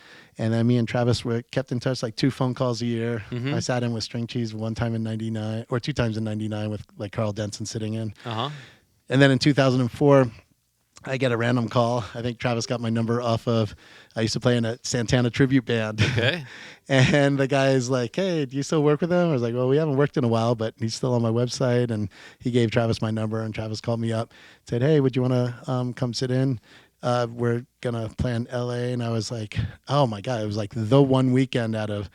And then me and Travis kept in touch, like 2 phone calls a year. I sat in with String Cheese one time in '99, or 2 times in '99 with like Carl Denson sitting in. And then in 2004. I get a random call. I think Travis got my number off of, I used to play in a Santana tribute band. Okay. And the guy's like, hey, do you still work with him? I was like, well, we haven't worked in a while, but he's still on my website. And he gave Travis my number, and Travis called me up, said, hey, would you want to come sit in? We're going to play in LA. And I was like, oh my God, it was like the one weekend out of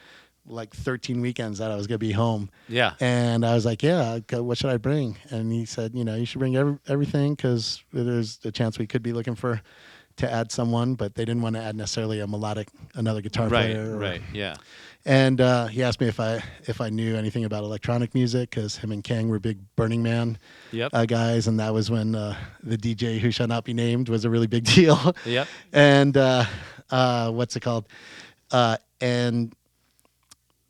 like 13 weekends that I was going to be home. Yeah. And I was like, yeah, what should I bring? And he said, you should bring everything, because there's a chance we could be looking to add someone, but they didn't want to add necessarily another guitar player. Right. Yeah. And he asked me if I knew anything about electronic music, because him and Kang were big Burning Man Yep. guys, and that was when the DJ who shall not be named was a really big deal. Yep. And what's it called? And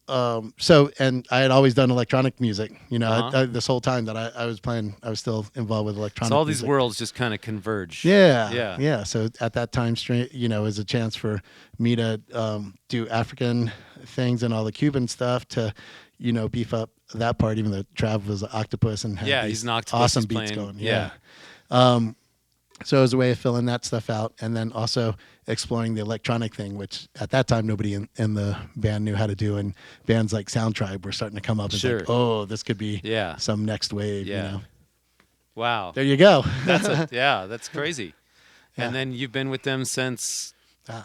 and I had always done electronic music, this whole time that I was playing, I was still involved with electronic So all music. these worlds just kind of converge. Yeah. So at that time, it was a chance for me to do African things and all the Cuban stuff to, beef up that part, even though Trav was an octopus and had he's these an octopus. awesome He's beats playing. going. Yeah. So it was a way of filling that stuff out, and then also exploring the electronic thing, which at that time nobody in the band knew how to do, and bands like Sound Tribe were starting to come up and Sure. like, oh, this could be Yeah. some next wave. Yeah. Wow. There you go. That's crazy. Yeah. And then you've been with them since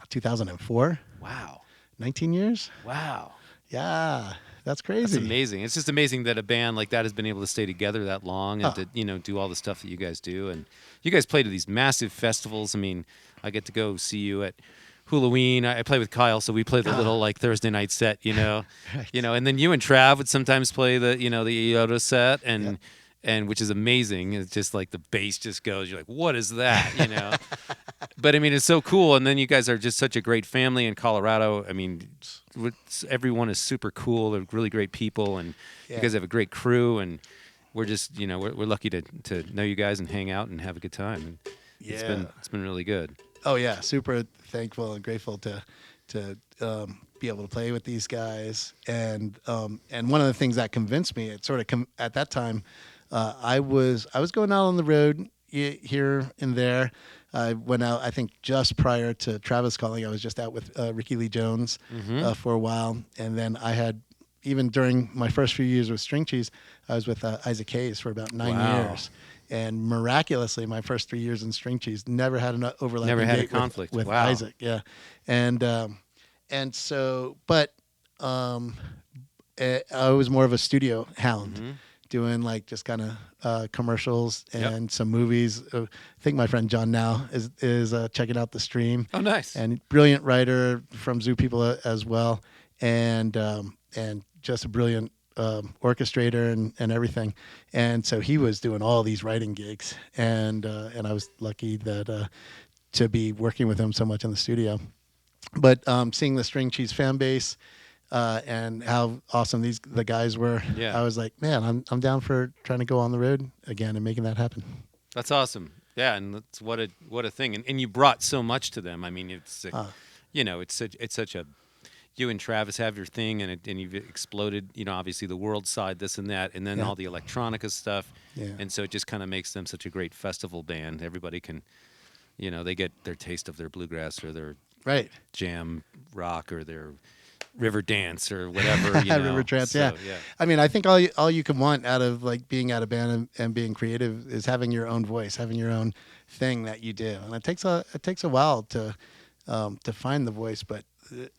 2004. Wow. 19 years. Wow. Yeah, that's crazy. That's amazing. It's just amazing that a band like that has been able to stay together that long and to do all the stuff that you guys do. And you guys play to these massive festivals. I mean, I get to go see you at Halloween. I play with Kyle, so we play the little like Thursday night set, Right. And then you and Trav would sometimes play the the EOTO set, and which is amazing. It's just like the bass just goes. You're like, what is that? But I mean, it's so cool. And then you guys are just such a great family in Colorado. I mean, everyone is super cool. They're really great people, and you guys have a great crew. And we're just, we're lucky to know you guys and hang out and have a good time. And it's been really good. Oh yeah, super thankful and grateful to be able to play with these guys. And one of the things that convinced me, it sort of at that time, I was going out on the road here and there. I went out, I think, just prior to Travis calling. I was just out with Ricky Lee Jones for a while, and then I had, even during my first few years with String Cheese, I was with Isaac Hayes for about 9 years. And miraculously, my first 3 years in String Cheese never had an overlap. Never had a conflict with wow. Isaac. Yeah, and so, but I was more of a studio hound, doing like just kind of commercials and some movies. I think my friend John now is checking out the stream. Oh, nice! And brilliant writer from Zoo People as well, and just a brilliant orchestrator and everything. And so he was doing all these writing gigs, and I was lucky that to be working with him so much in the studio. But seeing the String Cheese fan base and how awesome the guys were, I was like, man, I'm down for trying to go on the road again and making that happen. That's awesome. Yeah, and that's what a thing. And you brought so much to them. I mean, it's it's such a, you and Travis have your thing, and you've exploded. Obviously the world side, this and that, and then all the electronica stuff. Yeah. And so it just kind of makes them such a great festival band. Everybody can, they get their taste of their bluegrass or their jam rock or their river dance or whatever. River trance. So, yeah. I mean, I think all you can want out of like being out of band and being creative is having your own voice, having your own thing that you do, and it takes a while to find the voice, but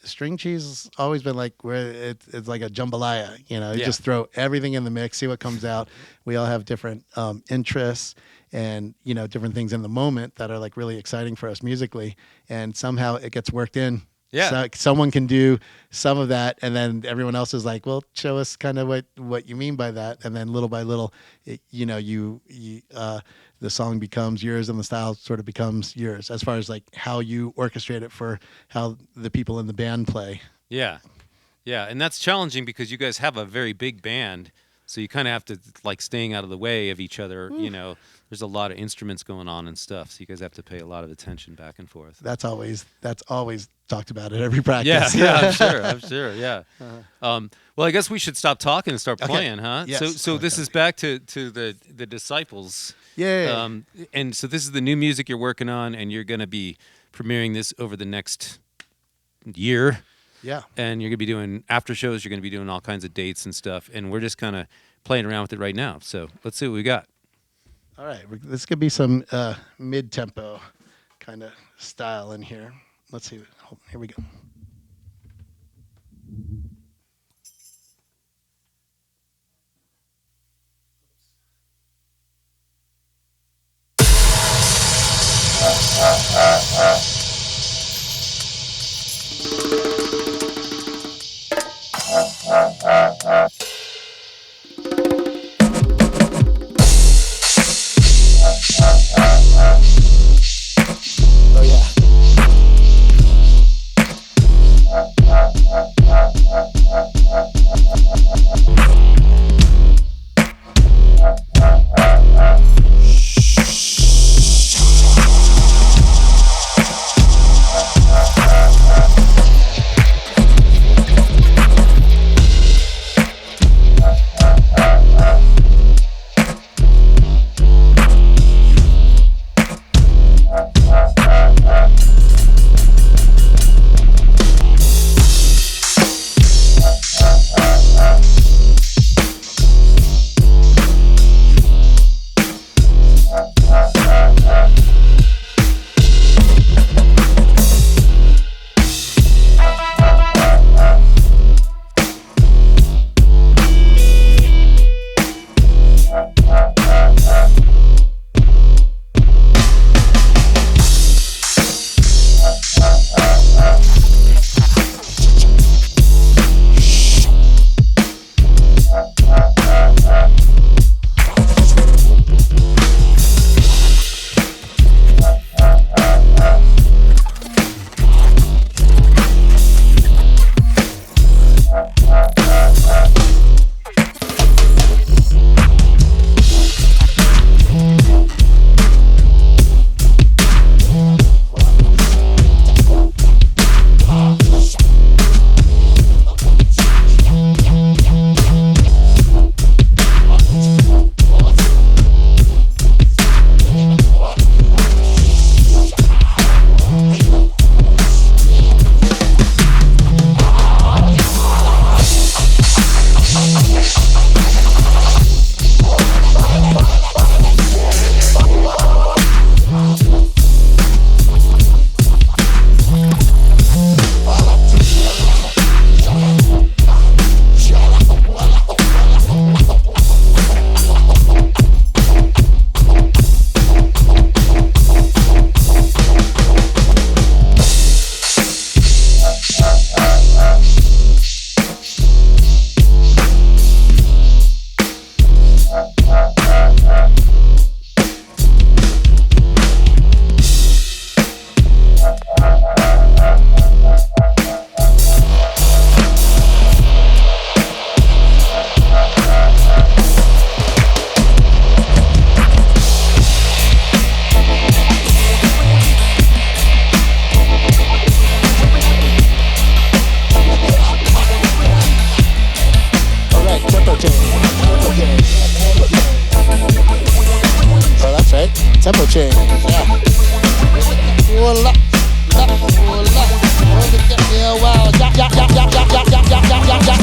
String Cheese has always been like where it's like a jambalaya. You just throw everything in the mix, see what comes out. We all have different interests and different things in the moment that are like really exciting for us musically, and somehow it gets worked in. Yeah, so someone can do some of that, and then everyone else is like, "Well, show us kind of what you mean by that." And then little by little, the song becomes yours, and the style sort of becomes yours, as far as like how you orchestrate it for how the people in the band play. Yeah, and that's challenging because you guys have a very big band. So you kind of have to like staying out of the way of each other. You know, there's a lot of instruments going on and stuff, so you guys have to pay a lot of attention back and forth. That's always talked about at every practice. Yeah, I'm sure. Yeah. Well, I guess we should stop talking and start playing, huh? Yes. So this is back to the Disciples. Yeah. And so this is the new music you're working on, and you're going to be premiering this over the next year. Yeah. And you're going to be doing after shows. You're going to be doing all kinds of dates and stuff. And we're just kind of playing around with it right now. So let's see what we got. All right. This could be some mid-tempo kind of style in here. Let's see. Here we go. Oh yeah. Tempo change. Yeah. Voila. Voila. Yeah, wow. Ja, ja, ja, ja, ja, ja, ja, ja, ja, ja, ja.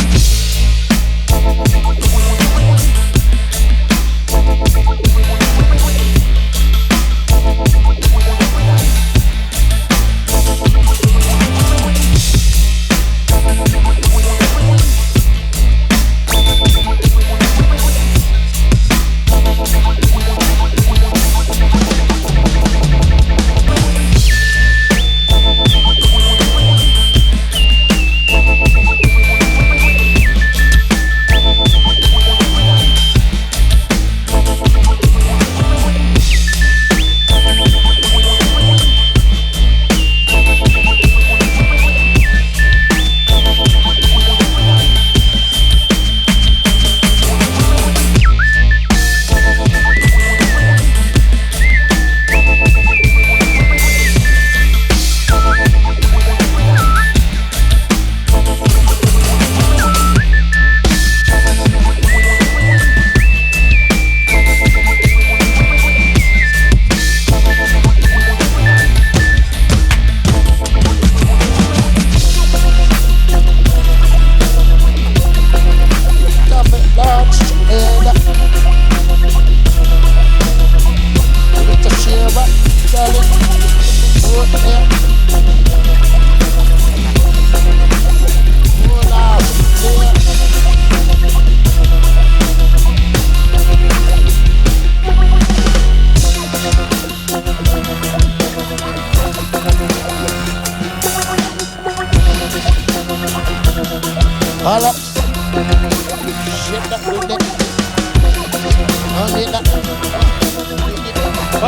Here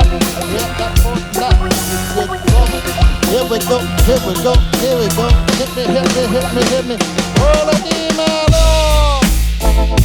we go, here we go, here we go. Hit me, hit me, hit me, hit me. All of the mellow. All of the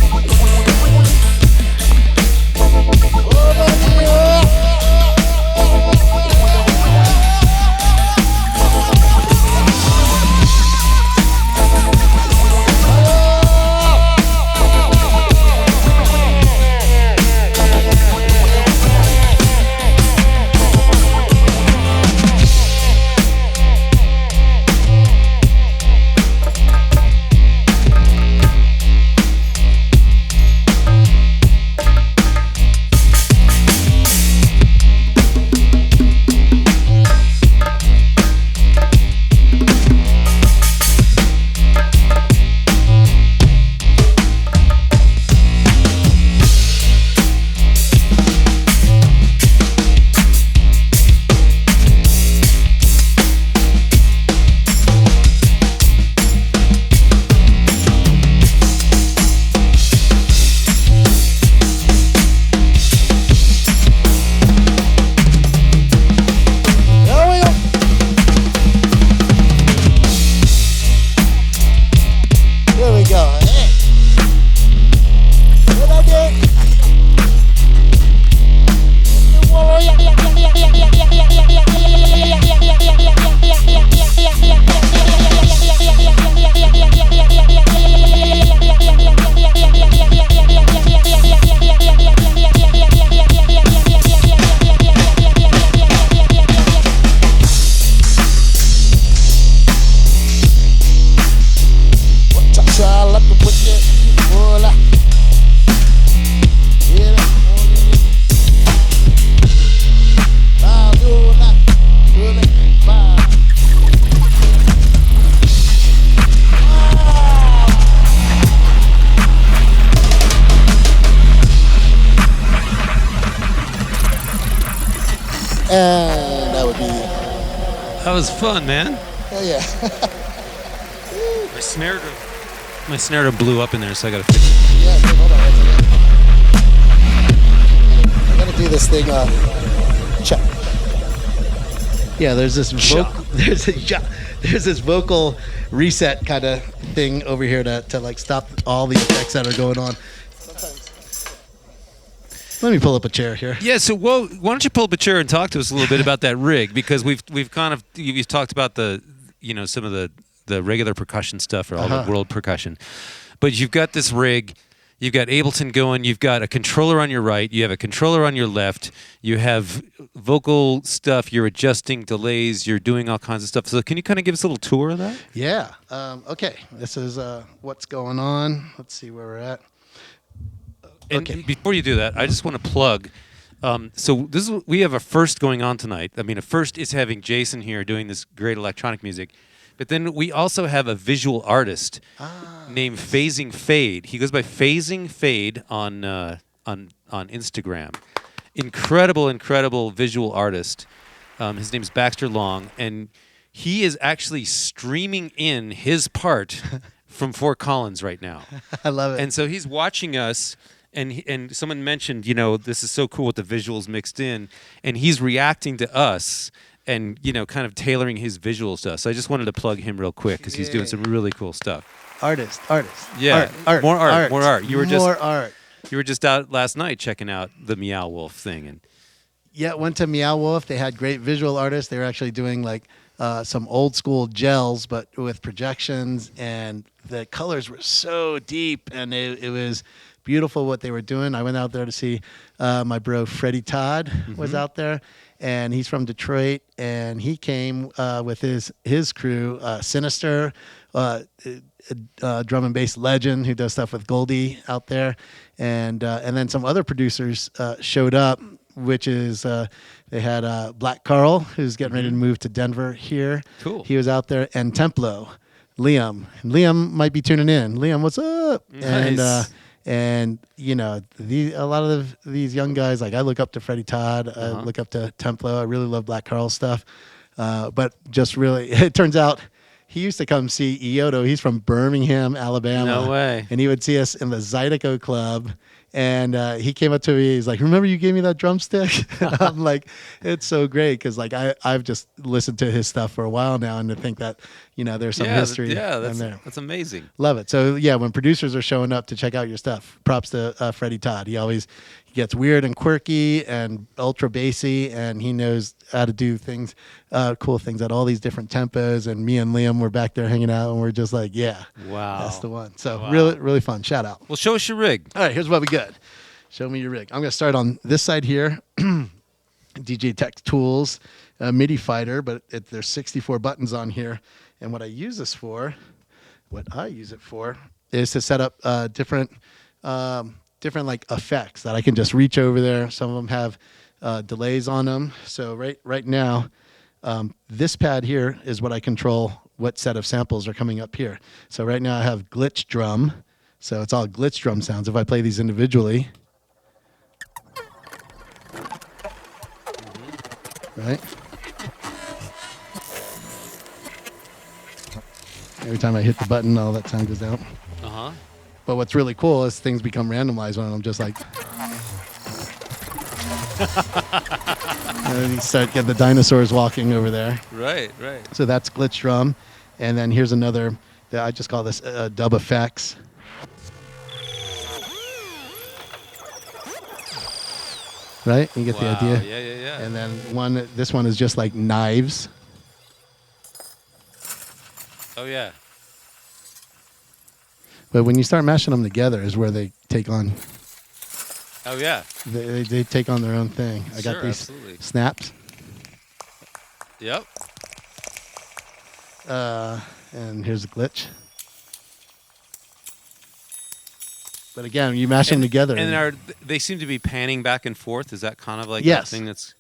And that would be. That was fun, man. Oh yeah. My snare drum blew up in there, so I gotta fix it. Yeah, hold on. I gotta do this thing. Check. Yeah, there's this vocal reset kind of thing over here to like stop all the effects that are going on. Let me pull up a chair here. Yeah, so why don't you pull up a chair and talk to us a little bit about that rig, because you've talked about some of the regular percussion stuff or all the world percussion, but you've got this rig, you've got Ableton going, you've got a controller on your right, you have a controller on your left, you have vocal stuff, you're adjusting delays, you're doing all kinds of stuff. So can you kind of give us a little tour of that? Yeah. Okay. This is what's going on. Let's see where we're at. And before you do that, I just want to plug. So we have a first going on tonight. I mean, a first is having Jason here doing this great electronic music, but then we also have a visual artist named Phasing Fade. He goes by Phasing Fade on Instagram. Incredible visual artist. His name's Baxter Long, and he is actually streaming in his part from Fort Collins right now. I love it. And so he's watching us. And someone mentioned, this is so cool with the visuals mixed in, and he's reacting to us and, kind of tailoring his visuals to us. So I just wanted to plug him real quick because he's doing some really cool stuff. Artist. Yeah, more art. You were just out last night checking out the Meow Wolf thing, and went to Meow Wolf. They had great visual artists. They were actually doing like some old school gels, but with projections, and the colors were so deep, and it was beautiful what they were doing. I went out there to see my bro Freddie Todd was out there, and he's from Detroit, and he came with his crew, Sinister, drum and bass legend who does stuff with Goldie out there, and then some other producers showed up, which is they had Black Carl, who's getting ready to move to Denver here. Cool. He was out there, and Templo, Liam might be tuning in. Liam, what's up? Nice. And a lot of these young guys, like I look up to Freddie Todd, I look up to Templo. I really love Black Carl stuff, but just really, it turns out he used to come see EOTO. He's from Birmingham, Alabama. No way. And he would see us in the Zydeco Club And he came up to me. He's like, "Remember you gave me that drumstick?" And I'm like, "It's so great because like I've just listened to his stuff for a while now, and to think that there's some history in there. That's amazing. Love it. So yeah, when producers are showing up to check out your stuff, props to Freddie Todd. He gets weird and quirky and ultra bassy, and he knows how to do things, cool things at all these different tempos. And me and Liam were back there hanging out, and we're just like, yeah, wow, that's the one. So wow. really, really fun. Shout out. Well, show us your rig. All right, here's what we got. Show me your rig. I'm gonna start on this side here. DJ Tech Tools MIDI fighter, but there's 64 buttons on here. And what I use it for is to set up different like effects that I can just reach over there. Some of them have delays on them. So right now, this pad here is what I control. What set of samples are coming up here? So right now I have glitch drum. So it's all glitch drum sounds. If I play these individually, right? Every time I hit the button, all that sound goes out. Uh-huh. But what's really cool is things become randomized when I'm just like... and then you start get the dinosaurs walking over there. Right. So that's glitch drum. And then here's another, I just call this dub effects. Right? You get the idea? Yeah. And then this one is just like knives. Oh, yeah. But when you start mashing them together is where they take on. Oh, yeah. They take on their own thing. I got these absolutely. Snaps. Yep. And here's a glitch. But again, you mash them together. And they seem to be panning back and forth. Is that kind of like yes. that thing that's...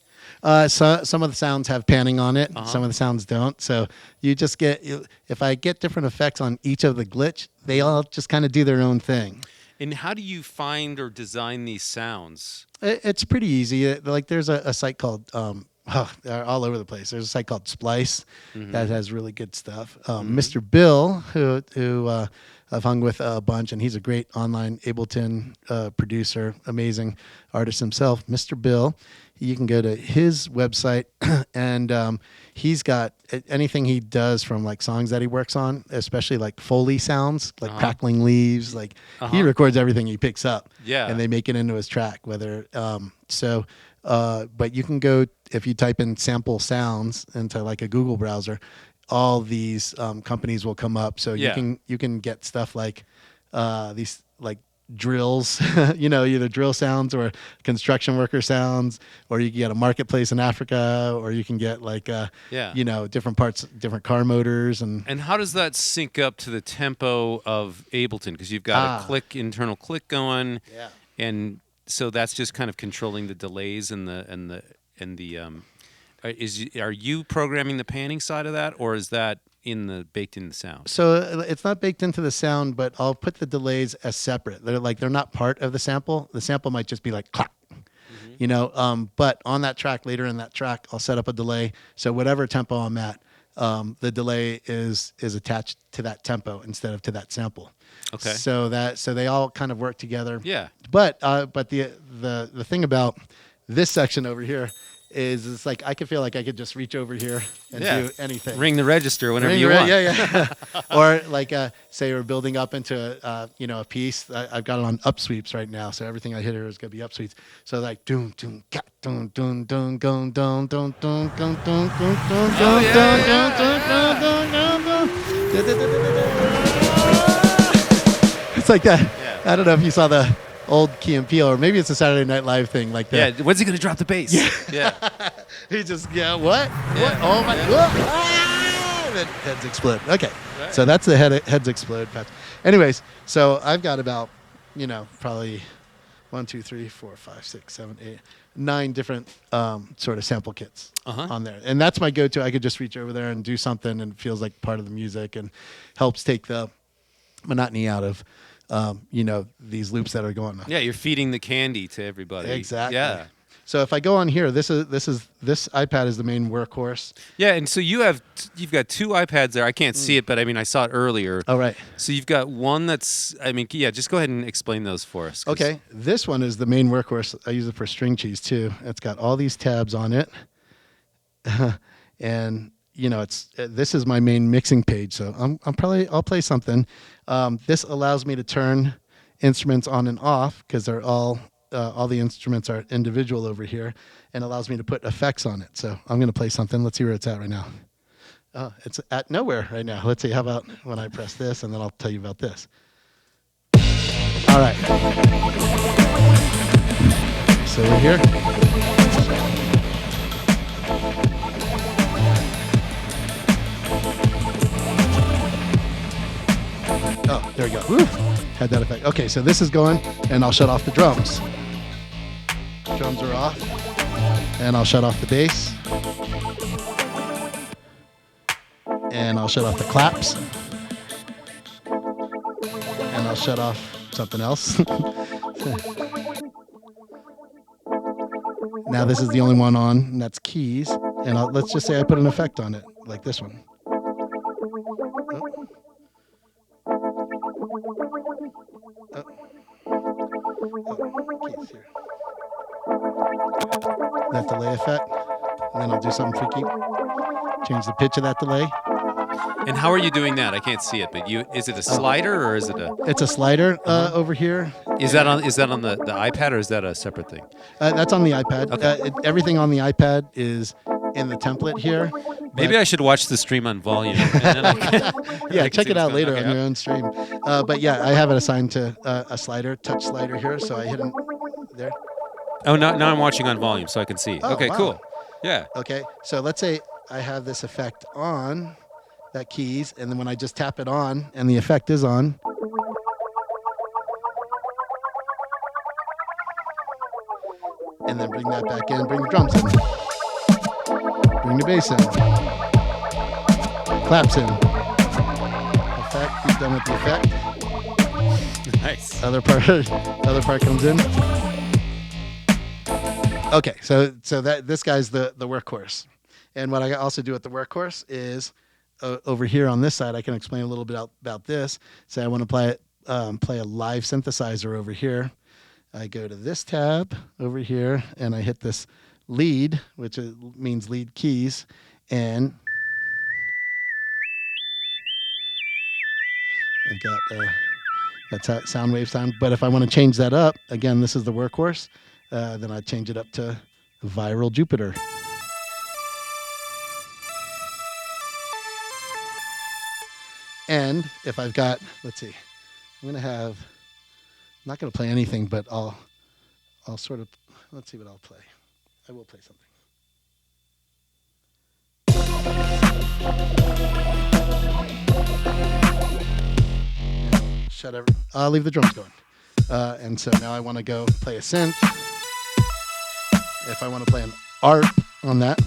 So some of the sounds have panning on it. Uh-huh. Some of the sounds don't. So you just if I get different effects on each of the glitch, they all just kind of do their own thing. And how do you find or design these sounds? It's pretty easy. Like there's a site called, they're all over the place. There's a site called Splice that has really good stuff. Mr. Bill, who I've hung with a bunch, and he's a great online Ableton producer, amazing artist himself. Mr. Bill, you can go to his website, and he's got anything he does from like songs that he works on, especially like Foley sounds, like crackling leaves. Like he records everything he picks up, and they make it into his track. But you can go if you type in sample sounds into like a Google browser. All these companies will come up, so you can get stuff like these like drills, either drill sounds or construction worker sounds, or you can get a marketplace in Africa, or you can get like different parts, different car motors, and how does that sync up to the tempo of Ableton? Because you've got a internal click going, and so that's just kind of controlling the delays and the. Are you programming the panning side of that, or is that baked in the sound? So it's not baked into the sound, but I'll put the delays as separate. They're not part of the sample. The sample might just be like clap, but on that track, later in that track, I'll set up a delay. So whatever tempo I'm at, the delay is attached to that tempo instead of to that sample. Okay. So they all kind of work together. Yeah. But the thing about this section over here is it's like I could feel like I could just reach over here and do anything. Ring the register whenever you want. Yeah. Or like say we're building up into a piece. I've got it on upsweeps right now, so everything I hit here is gonna be upsweeps. So like doom doom cat doom doom doom doom doom doom doom doom doom doom It's like that. I don't know if you saw the old Key and Peele, or maybe it's a Saturday Night Live thing like that. Yeah, when's he going to drop the bass? Yeah. He just, what? What? Oh, my God. Then heads explode. Okay. Right. So that's the heads explode patch. Anyways, so I've got about, probably 1, 2, 3, 4, 5, 6, 7, 8, 9 different sort of sample kits on there. And that's my go-to. I could just reach over there and do something, and it feels like part of the music and helps take the monotony out of these loops that are going on. Yeah, you're feeding the candy to everybody. Exactly. Yeah. So if I go on here, this iPad is the main workhorse. Yeah, and so you've got 2 iPads there. I can't see it, but I mean I saw it earlier. Oh, right. So you've got one that's, I mean, yeah, just go ahead and explain those for us. Okay, this one is the main workhorse. I use it for string cheese too. It's got all these tabs on it, and this is my main mixing page. So I'll play something. This allows me to turn instruments on and off because they're all the instruments are individual over here, and allows me to put effects on it. So I'm going to play something. Let's see where it's at right now. It's at nowhere right now. Let's see. How about when I press this, and then I'll tell you about this. All right. So we're here. Oh, there we go. Woo. Had that effect. Okay, so this is going, and I'll shut off the drums. Drums are off, and I'll shut off the bass, and I'll shut off the claps, and I'll shut off something else. Now this is the only one on, and that's keys, and let's just say I put an effect on it, like this one. Keys here. That delay effect, and then I'll do something freaky. Change the pitch of that delay. And how are you doing that? I can't see it, but is it a slider or is it a? It's a slider over here. Is that on the iPad or is that a separate thing? That's on the iPad. Okay. Everything on the iPad is in the template here. Maybe I should watch the stream on volume. And then I can, Yeah, check it out later on your own stream. But yeah, I have it assigned to a slider, touch slider here. So I hit it there. Oh, now I'm watching on volume, so I can see. Oh, Okay, wow. cool. Yeah. Okay, so let's say I have this effect on that keys, and then when I just tap it on, and the effect is on, and then bring that back in, bring the drums in, bring the bass in, claps in, effect, he's done with the effect. Nice. Other part comes in. Okay, so that this guy's the workhorse, and what I also do with the workhorse is over here on this side, I can explain a little bit about this. Say I want to play a live synthesizer over here. I go to this tab over here, and I hit this lead, which means lead keys, and I've got that's sound wave sound. But if I want to change that up, again, this is the workhorse. Then I change it up to Viral Jupiter. And if I've got, let's see, I'm not going to play anything, but I'll sort of, let's see what I'll play. I will play something. I'll leave the drums going. And so now I want to go play a synth. If I want to play an ARP on that.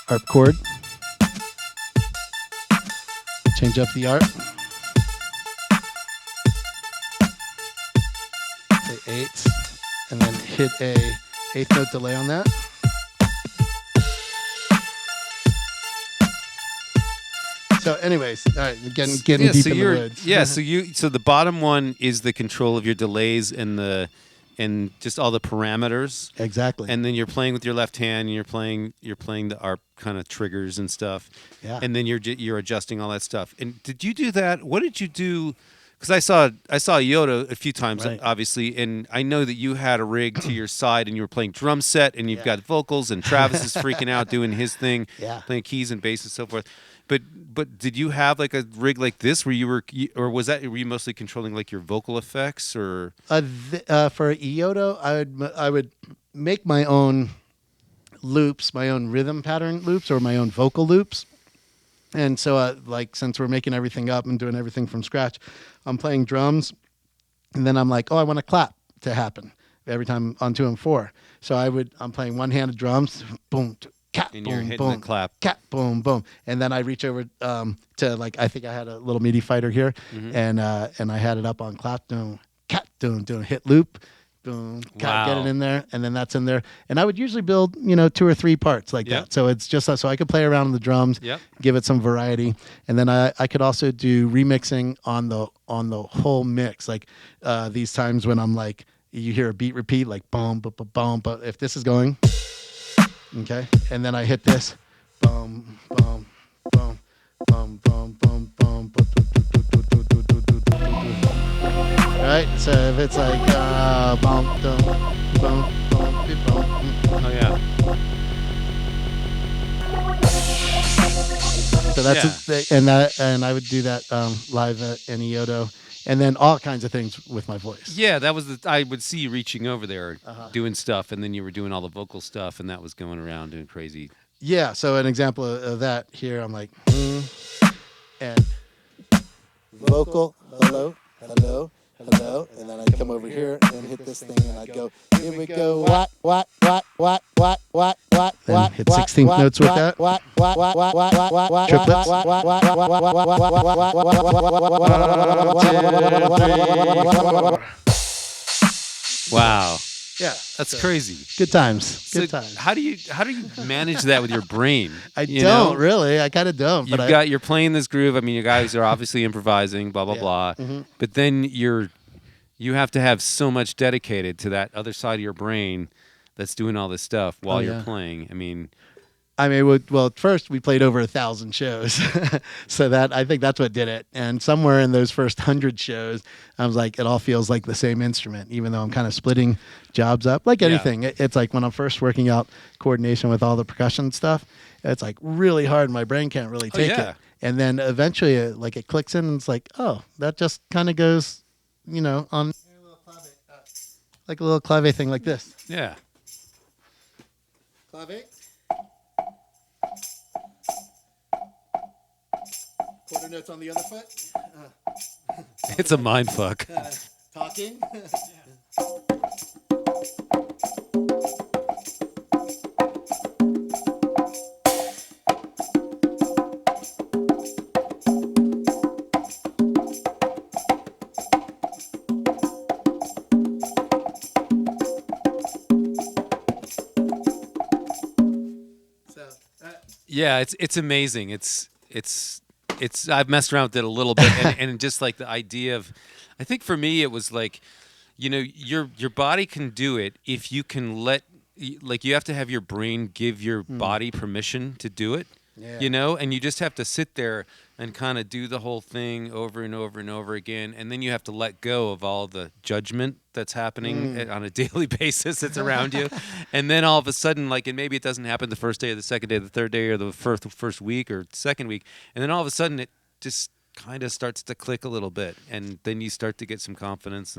ARP chord. Change up the ARP. Say 8, and then hit a 8th note delay on that. So, anyways, all right, getting deep in the woods. Yeah, so the bottom one is the control of your delays and just all the parameters. Exactly. And then you're playing with your left hand, and you're playing the ARP kind of triggers and stuff. Yeah. And then you're adjusting all that stuff. And did you do that? What did you do? Because I saw EOTO a few times, right. Obviously, and I know that you had a rig to your side, and you were playing drum set, and you've got vocals, and Travis is freaking out doing his thing, playing keys and bass and so forth. But did you have like a rig like this where were you mostly controlling like your vocal effects or? For EOTO, I would make my own loops, my own rhythm pattern loops, or my own vocal loops. And so, since we're making everything up and doing everything from scratch, I'm playing drums, and then I'm like, oh, I want a clap to happen every time on 2 and 4. So I'm playing one-handed drums, boom, cat, And boom, you're hitting boom, the clap. cat, boom, boom, and then I reach over to like I think I had a little MIDI fighter here, and I had it up on clap, boom, cat, boom, hit loop, boom, cat, get it Wow. in there, and then that's in there. And I would usually build 2 or 3 parts like Yep. that. So it's just so I could play around with the drums, Yep. give it some variety, and then I could also do remixing on the whole mix. Like these times when I'm like, you hear a beat repeat like boom, boom, boom, boom. But if this is going, okay, and then I hit this, boom, boom, boom, boom, boom, boom, boom, boom. Right, so if it's like boom, boom, boom, boom, boom, boom. Oh yeah. So that's and I would do that live in EOTO, and then all kinds of things with my voice. Yeah, that was I would see you reaching over there doing stuff, and then you were doing all the vocal stuff, and that was going around doing crazy. Yeah, so an example of that here, I'm like, and vocal, hello, hello, hello, and then I'd come over here and hit this thing, and I'd go, here we go, what, then hit 16th notes with that, triplets, Wow, yeah, that's crazy. good times, So good times. how do you manage that with your brain? I You don't know? really, I kind of don't, but You're playing this groove. I mean, you guys are obviously improvising, blah blah blah. But then you have to have so much dedicated to that other side of your brain that's doing all this stuff while you're yeah. playing. I mean, well, at first we played over 1,000 shows, so that I think that's what did it. And somewhere in those first 100 shows, I was like, it all feels like the same instrument, even though I'm kind of splitting jobs up. Like anything, it's like when I'm first working out coordination with all the percussion stuff, it's like really hard. My brain can't really take yeah. it, and then eventually, it clicks in, and it's like, oh, that just kind of goes, on like a little clave thing like this. yeah. Clave. Quarter notes on the other foot. It's a mind fuck. Talking. Yeah, it's amazing. It's I've messed around with it a little bit, and just like the idea of, I think for me it was like, your body can do it if you can you have to have your brain give your body permission to do it. Yeah. And you just have to sit there and kind of do the whole thing over and over and over again, and then you have to let go of all the judgment that's happening on a daily basis that's around you, and then all of a sudden, and maybe it doesn't happen the first day or the second day, the third day, or the first week or second week, and then all of a sudden it just kind of starts to click a little bit, and then you start to get some confidence.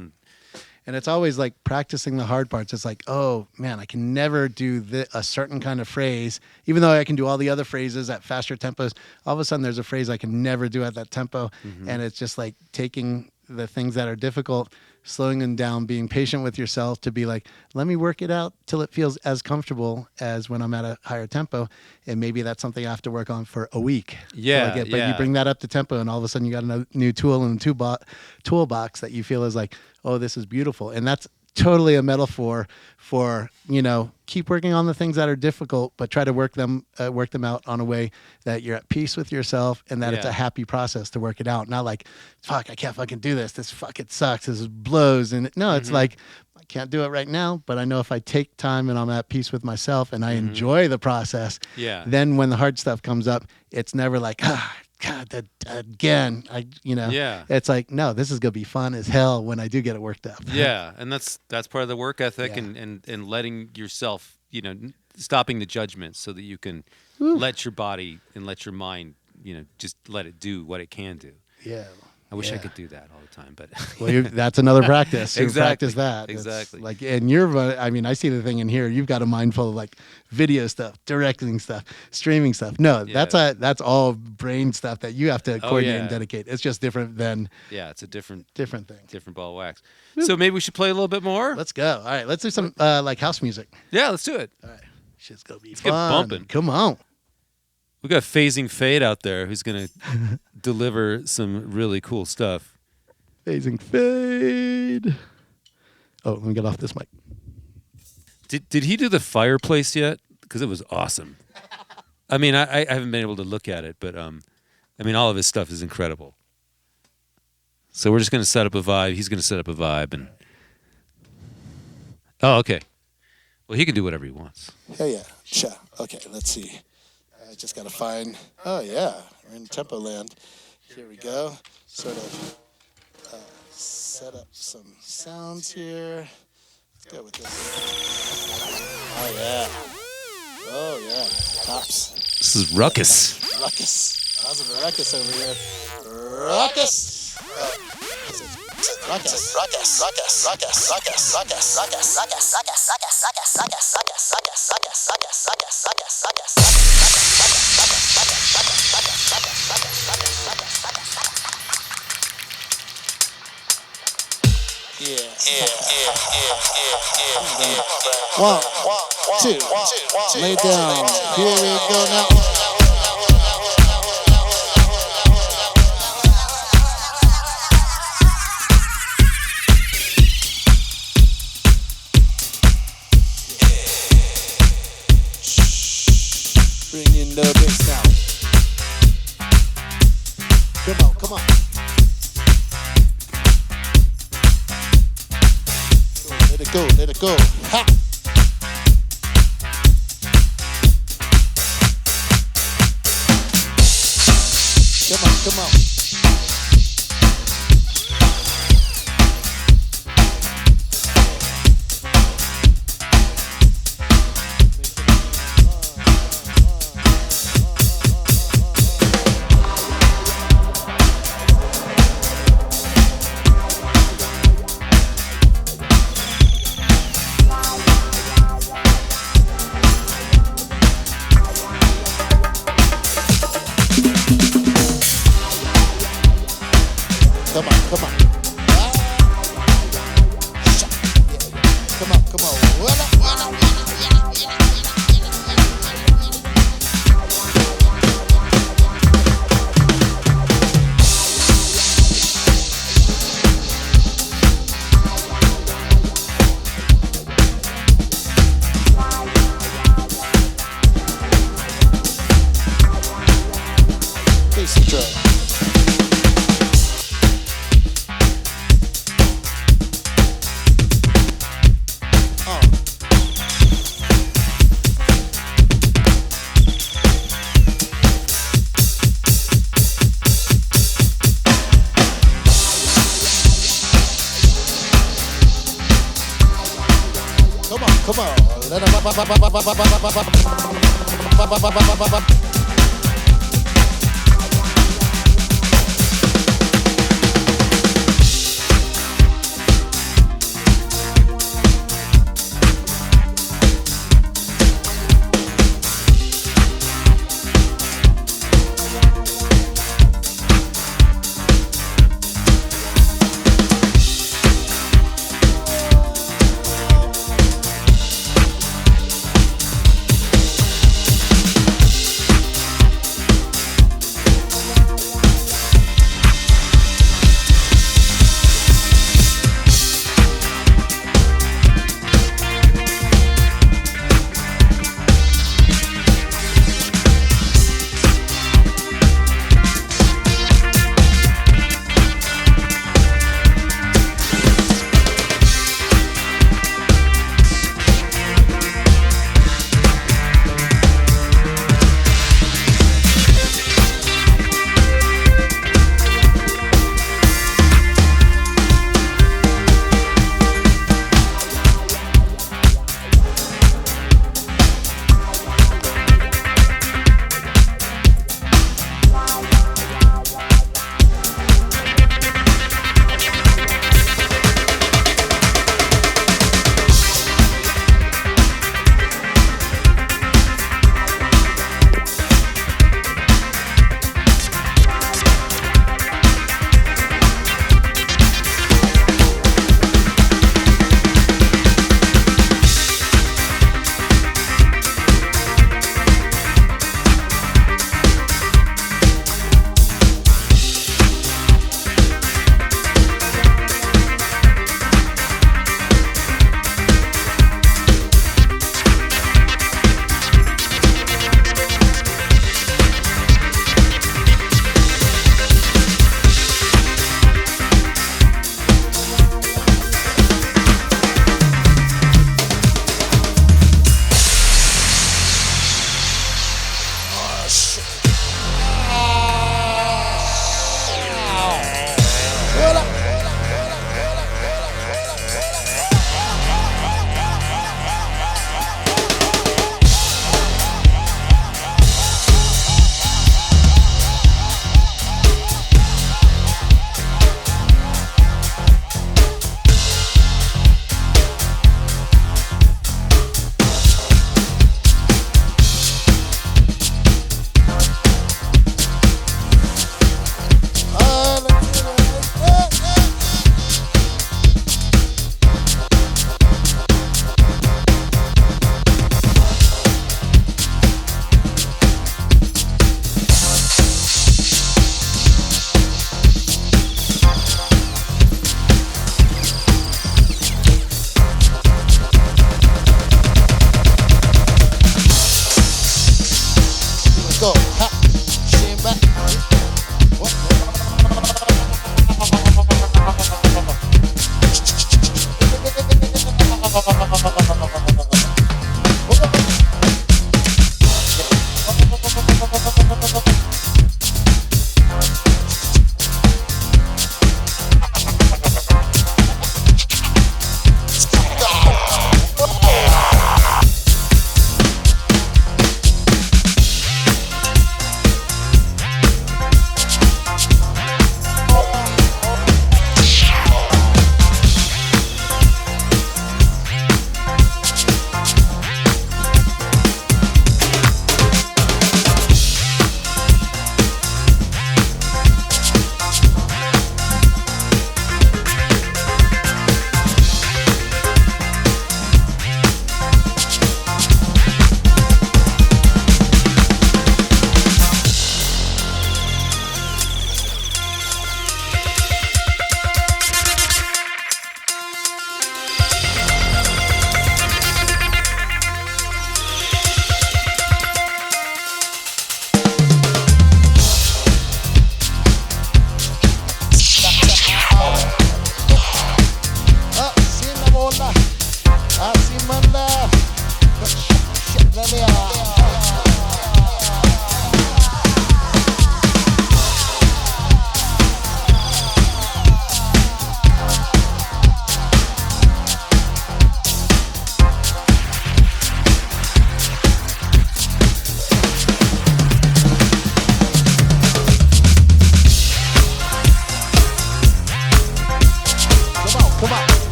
And it's always like practicing the hard parts. It's like, oh man, I can never do a certain kind of phrase, even though I can do all the other phrases at faster tempos. All of a sudden, there's a phrase I can never do at that tempo, and it's just like taking the things that are difficult, slowing them down, being patient with yourself to be like, let me work it out till it feels as comfortable as when I'm at a higher tempo, and maybe that's something I have to work on for a week. Yeah, But yeah. you bring that up to tempo, and all of a sudden you got a new tool in the toolbox that you feel is like, oh, this is beautiful. And that's totally a metaphor for, keep working on the things that are difficult, but try to work them out on a way that you're at peace with yourself, and that it's a happy process to work it out. Not like, fuck, I can't fucking do this. This fucking sucks. This blows. And no, it's like, I can't do it right now, but I know if I take time and I'm at peace with myself and I enjoy the process, then when the hard stuff comes up, it's never like, God, again, it's like, no, this is gonna be fun as hell when I do get it worked up. Yeah, and that's part of the work ethic, and letting yourself, stopping the judgment so that you can let your body and let your mind, just let it do what it can do. Yeah. I wish I could do that all the time, but that's another practice. Exactly. Practice that. Exactly. It's like, and I see the thing in here. You've got a mind full of like video stuff, directing stuff, streaming stuff. No, that's all brain stuff that you have to coordinate and dedicate. It's just different than. Yeah, it's a different thing. Different ball of wax. So maybe we should play a little bit more. Let's go. All right, let's do some like house music. Yeah, let's do it. All right. Shit's gonna be get fun. bumping. Come on. We got Phasing Fade out there who's going to deliver some really cool stuff. Phasing Fade. Oh, let me get off this mic. Did he do the fireplace yet? Because it was awesome. I mean, I haven't been able to look at it, but I mean, all of his stuff is incredible. So we're just going to set up a vibe. He's going to set up a vibe, and oh, okay. Well, he can do whatever he wants. Hell yeah. Sure. Okay, let's see. I just got to find. Oh, yeah. We're in tempo land. Here we go. Sort of set up some sounds here. Let's go with this. Oh, yeah. Oh, yeah. Tops. This is Ruckus. Ruckus. How's a ruckus over here? Ruckus. Ruckus. Ruckus. Ruckus. Ruckus. Ruckus. Ruckus. Ruckus. One, two, lay down. Here we go now. Bring in the bass now. Come on, come on. Let it go, let it go. Ha! Come on, come on. Come on, come on. Come on, come on. Basic drum. Come on, let him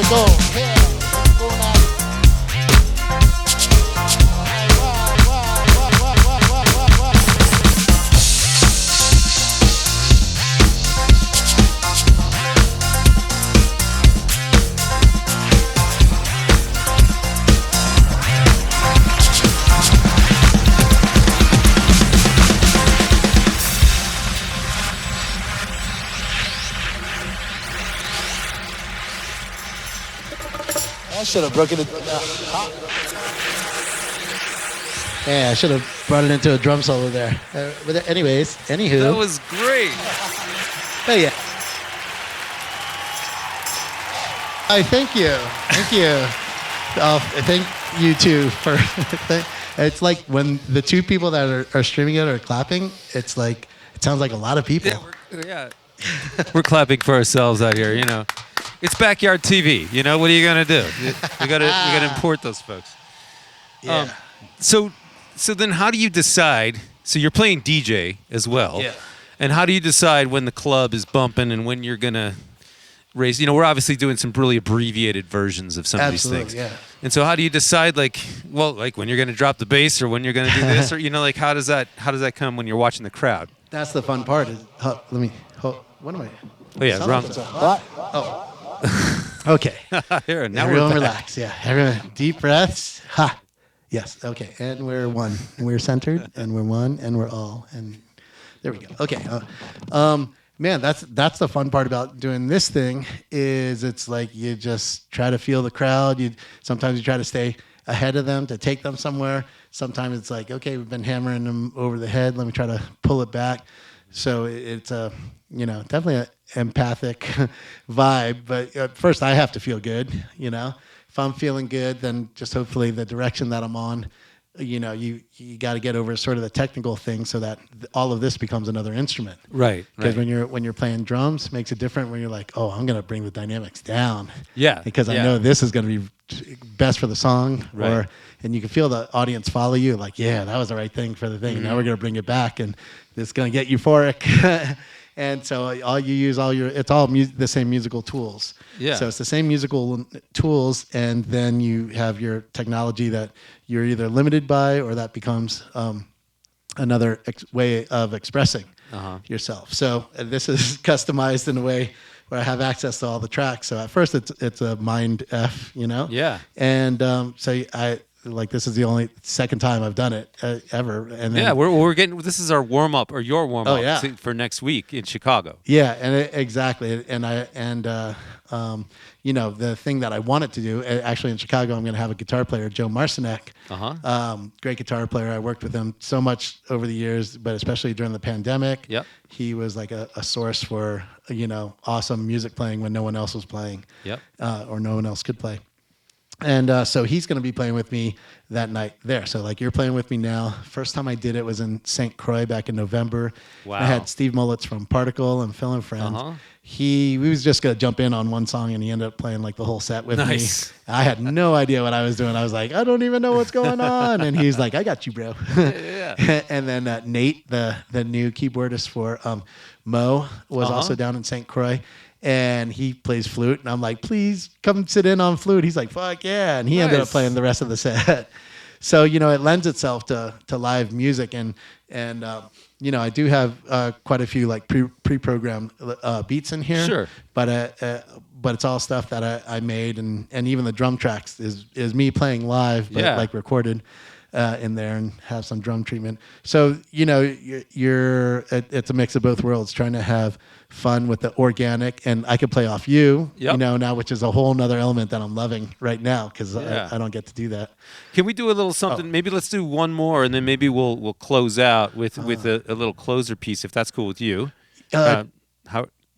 go. Yeah, we're going at it. I should have broken it. Yeah, I should have brought it into a drum solo there. But anyways, anywho. That was great. But yeah. Thank you. Thank you. Thank you too for. It's like when the two people that are streaming it are clapping. It's like it sounds like a lot of people. Yeah, we're clapping for ourselves out here. You know, it's backyard TV. You know, what are you gonna do? We gotta import those folks. Yeah. So then how do you decide? So you're playing DJ as well. Yeah. And how do you decide when the club is bumping and when you're gonna raise? You know, we're obviously doing some really abbreviated versions of some of these things. Yeah. And so how do you decide, like when you're gonna drop the bass or when you're gonna do this, or like how does that come when you're watching the crowd? That's the fun part. What am I? Oh yeah, wrong. What? Oh. Okay. Here, now Everyone we're back. relax. Yeah. Everyone deep breaths. Ha. Yes. Okay. And we're one. We're centered. And we're one. And we're all. And there we go. Okay. Man, that's the fun part about doing this thing is it's like you just try to feel the crowd. Sometimes you try to stay ahead of them to take them somewhere. Sometimes it's like, okay, we've been hammering them over the head. Let me try to pull it back. So it's definitely an empathic vibe. But first, I have to feel good. If I'm feeling good, then just hopefully the direction that I'm on, you got to get over sort of the technical thing so that all of this becomes another instrument. Right. Because when you're playing drums, it makes it different when you're like, oh, I'm going to bring the dynamics down. Yeah. Because I know this is going to be best for the song. Right. And you can feel the audience follow you. Like, yeah, that was the right thing for the thing. Mm-hmm. Now we're going to bring it back. And it's going to get euphoric. And so it's all the same musical tools. Yeah. So it's the same musical tools, and then you have your technology that you're either limited by, or that becomes another way of expressing yourself. So this is customized in a way where I have access to all the tracks. So at first it's a mind F, Yeah. And so this is the only second time I've done it ever. And then, we're getting. This is our warm up or your warm up Oh, yeah. for next week in Chicago. Yeah, exactly. The thing that I wanted to do, actually in Chicago, I'm going to have a guitar player, Joe Marcinek. Great guitar player. I worked with him so much over the years, but especially during the pandemic. Yep. He was like a source for awesome music playing when no one else was playing. Yep. Or no one else could play. And so he's going to be playing with me that night there. So like you're playing with me now. First time I did it was in St. Croix back in November. Wow. I had Steve Mullets from Particle and Phil and Friends. We was just going to jump in on one song, and he ended up playing like the whole set with me. I had no idea what I was doing. I was like, I don't even know what's going on. And he's like, I got you, bro. Yeah. And then Nate, the new keyboardist for Mo, was also down in St. Croix. And he plays flute, and I'm like, please come sit in on flute. He's like, fuck yeah. And he ended up playing the rest of the set. So, it lends itself to live music. And I do have quite a few like pre-programmed beats in here. Sure. But it's all stuff that I made. And even the drum tracks is me playing live, but like recorded in there, and have some drum treatment. So, it's a mix of both worlds, trying to have fun with the organic, and I could play off you, now, which is a whole nother element that I'm loving right now, because I don't get to do that. Can we do a little something? Maybe let's do one more, and then maybe we'll close out with a little closer piece, if that's cool with you. Go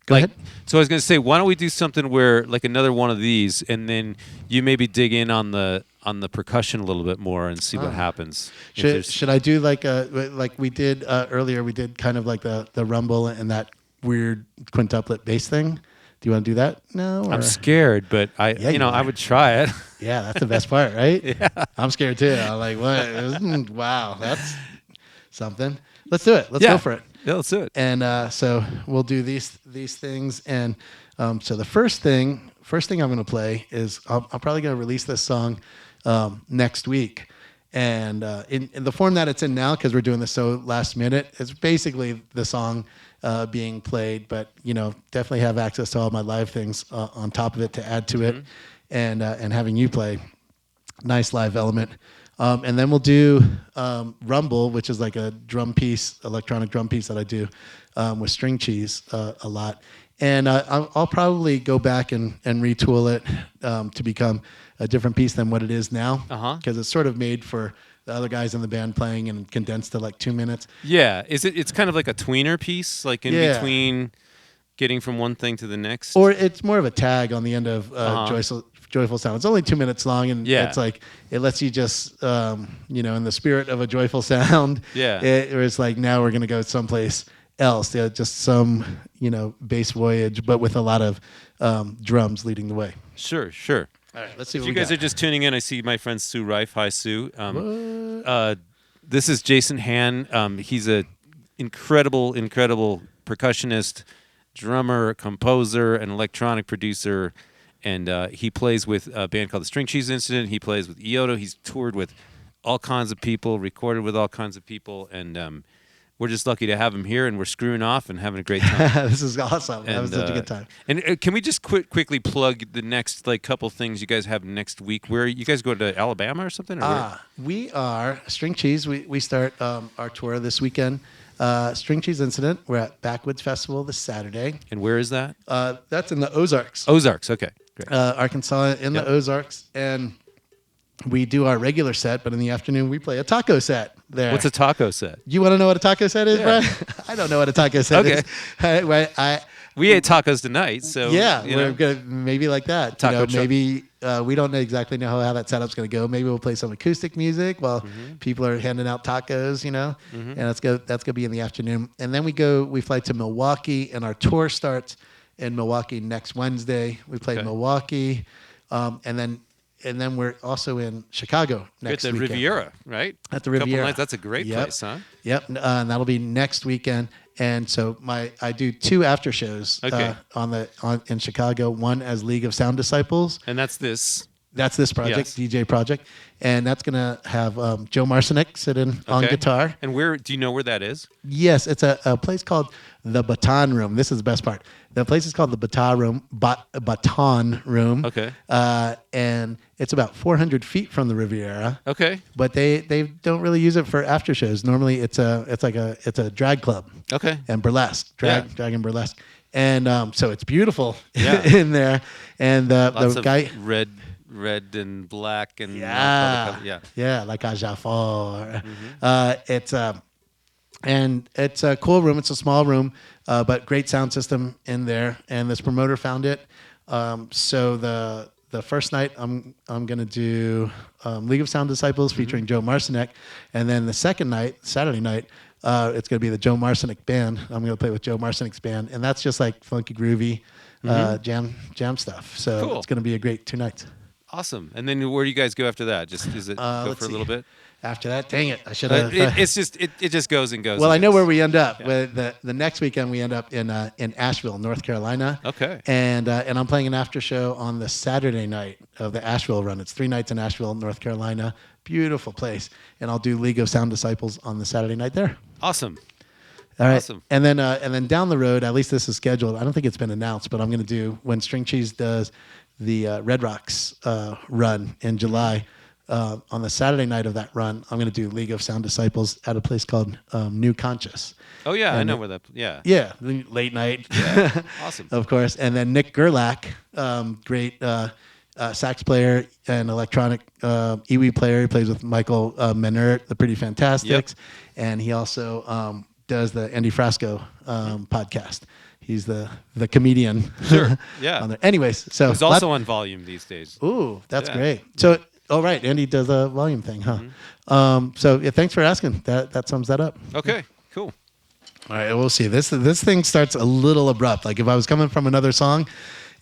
ahead. So I was going to say, why don't we do something where like another one of these, and then you maybe dig in on the percussion a little bit more and see what happens. Should I do like we did earlier? We did kind of like the rumble and that weird quintuplet bass thing. Do you want to do that now? Or? I'm scared, but I would try it. Yeah, that's the best part, right? Yeah. I'm scared too. I'm like, what? Wow, that's something. Let's do it. Let's go for it. Yeah, let's do it. And so we'll do these things. And so the first thing I'm going to play is I'm probably going to release this song next week. And in the form that it's in now, because we're doing this so last minute, it's basically the song being played, but definitely have access to all my live things on top of it to add to it, and having you play, nice live element. And then we'll do Rumble, which is like a electronic drum piece that I do with string cheese a lot. And I'll probably go back and retool it to become a different piece than what it is now, because it's sort of made for the other guys in the band playing and condensed to like 2 minutes. Yeah, it's kind of like a tweener piece, like in between getting from one thing to the next. Or it's more of a tag on the end of Joyful Sound. It's only 2 minutes long, and it's like it lets you just, in the spirit of a joyful sound. Yeah, it's like now we're gonna go someplace else. Just some, bass voyage, but with a lot of drums leading the way. Sure. All right, let's see. If what you we guys got. are just tuning in, I see my friend Sue Reif. Hi, Sue. This is Jason Hann. He's a incredible percussionist, drummer, composer, and electronic producer. And he plays with a band called the String Cheese Incident. He plays with EOTO. He's toured with all kinds of people, recorded with all kinds of people, and we're just lucky to have him here. And we're screwing off and having a great time. This is awesome. That was such a good time. And can we just quickly plug the next couple things you guys have next week? Where you guys go to Alabama or something? Or we are String Cheese. We start our tour this weekend. String Cheese Incident. We're at Backwoods Festival this Saturday. And where is that? That's in the Ozarks. Ozarks. Okay. Great. Arkansas in the Ozarks, and we do our regular set, but in the afternoon we play a taco set there. What's a taco set? You want to know what a taco set is, Brad? I don't know what a taco set is. We ate tacos tonight, so we're gonna maybe like that. Taco truck. Maybe we don't exactly know how that setup's gonna go. Maybe we'll play some acoustic music while people are handing out tacos, and that's gonna be in the afternoon. And then we fly to Milwaukee, and our tour starts in Milwaukee next Wednesday. We play Milwaukee, and then we're also in Chicago next weekend. At the Riviera, right? At the Riviera. Nights. That's a great place, huh? Yep, and that'll be next weekend. And so I do 2 after shows in Chicago. One as League of Sound Disciples, and that's this. That's this project, DJ project, and that's gonna have Joe Marcinek sitting on guitar. And where do you know where that is? Yes, it's a place called the Baton Room. This is the best part. The place is called the Baton Room. Okay. And it's about 400 feet from the Riviera. Okay. But they don't really use it for after shows. Normally it's a drag club. Okay. And burlesque, drag and burlesque, and so it's beautiful in there. And Lots the of guy red and black and like a Jafar. It's a cool room. It's a small room, but great sound system in there. And this promoter found it. So the first night I'm gonna do League of Sound Disciples featuring Joe Marcinek, and then the second night, Saturday night, it's gonna be the Joe Marcinek band. I'm gonna play with Joe Marcinek's band, and that's just like funky, groovy jam stuff. So It's gonna be a great 2 nights. Awesome. And then where do you guys go after that? Just go for a little bit? After that, dang it, I should have. It just goes and goes. Well, I know where we end up. Yeah. The next weekend we end up in Asheville, North Carolina. Okay. And I'm playing an after show on the Saturday night of the Asheville run. It's 3 nights in Asheville, North Carolina. Beautiful place. And I'll do League of Sound Disciples on the Saturday night there. Awesome. All right. Awesome. And then down the road, at least this is scheduled. I don't think it's been announced, but I'm going to do when String Cheese does the Red Rocks run in July. On the Saturday night of that run, I'm going to do League of Sound Disciples at a place called New Conscious. Oh, yeah, I know where that, yeah. Yeah, late night. Yeah, awesome. Of course. And then Nick Gerlach, great sax player and electronic EWI player. He plays with Michael Menert, the Pretty Fantastics. Yep. And he also does the Andy Frasco podcast. He's the comedian. Sure, yeah. On there. Anyways, so. He's also on Volume these days. Ooh, that's great. So, right, Andy does a volume thing, huh? Mm-hmm. Thanks for asking. That sums that up. Okay, cool. All right, we'll see. This thing starts a little abrupt. Like if I was coming from another song,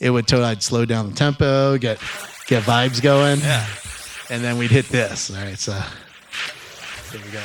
I'd slow down the tempo, get vibes going. Yeah. And then we'd hit this. All right, so here we go.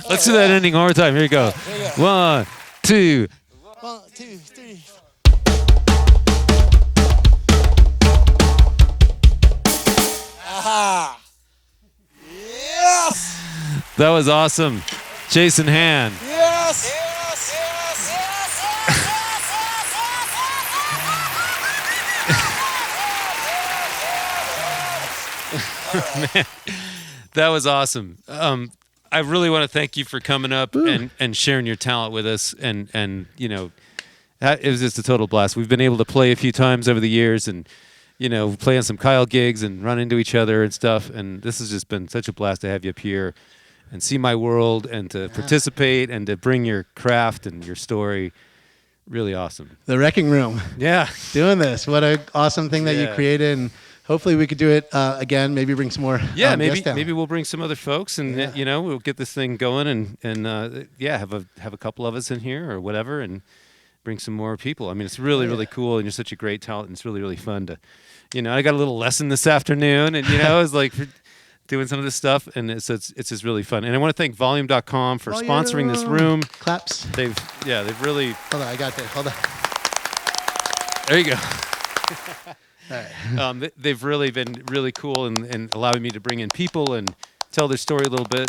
Let's do that ending one more time. Here you go. 1, 2. 1, 2, 3. Aha! Yes! That was awesome. Jason Hann. Yes! Yes! Yes! Man, that was awesome. I really want to thank you for coming up and sharing your talent with us. And you know, it was just a total blast. We've been able to play a few times over the years and, you know, play on some Kyle gigs and run into each other and stuff. And this has just been such a blast to have you up here and see my world and to participate and to bring your craft and your story. Really awesome. The Wreckingroom. Yeah. Doing this. What an awesome thing that you Yeah. created. And hopefully we could do it again. Maybe bring some more. Yeah, guests down. maybe we'll bring some other folks, and you know, we'll get this thing going, and yeah, have a couple of us in here or whatever, and bring some more people. I mean, it's really cool, and you're such a great talent, and it's really fun to, you know, I got a little lesson this afternoon, and you know, I was like doing some of this stuff, and it's just really fun. And I want to thank Volume.com for sponsoring this room. Claps. They've really. Hold on, I got that. Hold on. There you go. All right. They've really been really cool and allowing me to bring in people and tell their story a little bit.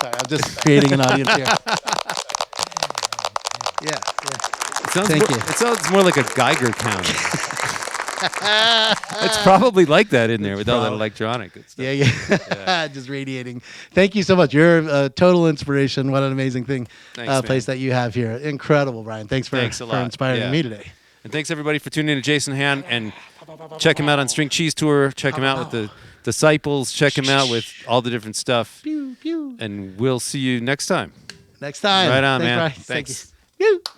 Sorry, I'm just creating an audience here. Yeah. It sounds Thank more, you. It sounds more like a Geiger counter. It's probably like that in there with all that probably- electronic and stuff. Yeah. Just radiating. Thank you so much. You're a total inspiration. What an amazing thing, Thanks, place man. that you have here. Incredible, Brian. Thanks a for lot. inspiring Yeah. me today. And thanks everybody for tuning in to Jason Hann, and check him out on String Cheese Tour. Check him out with the Disciples. Check him out with all the different stuff. Pew, pew. And we'll see you next time. Next time. Right on, Thanks, man. Brian. Thank Thanks. you. Pew.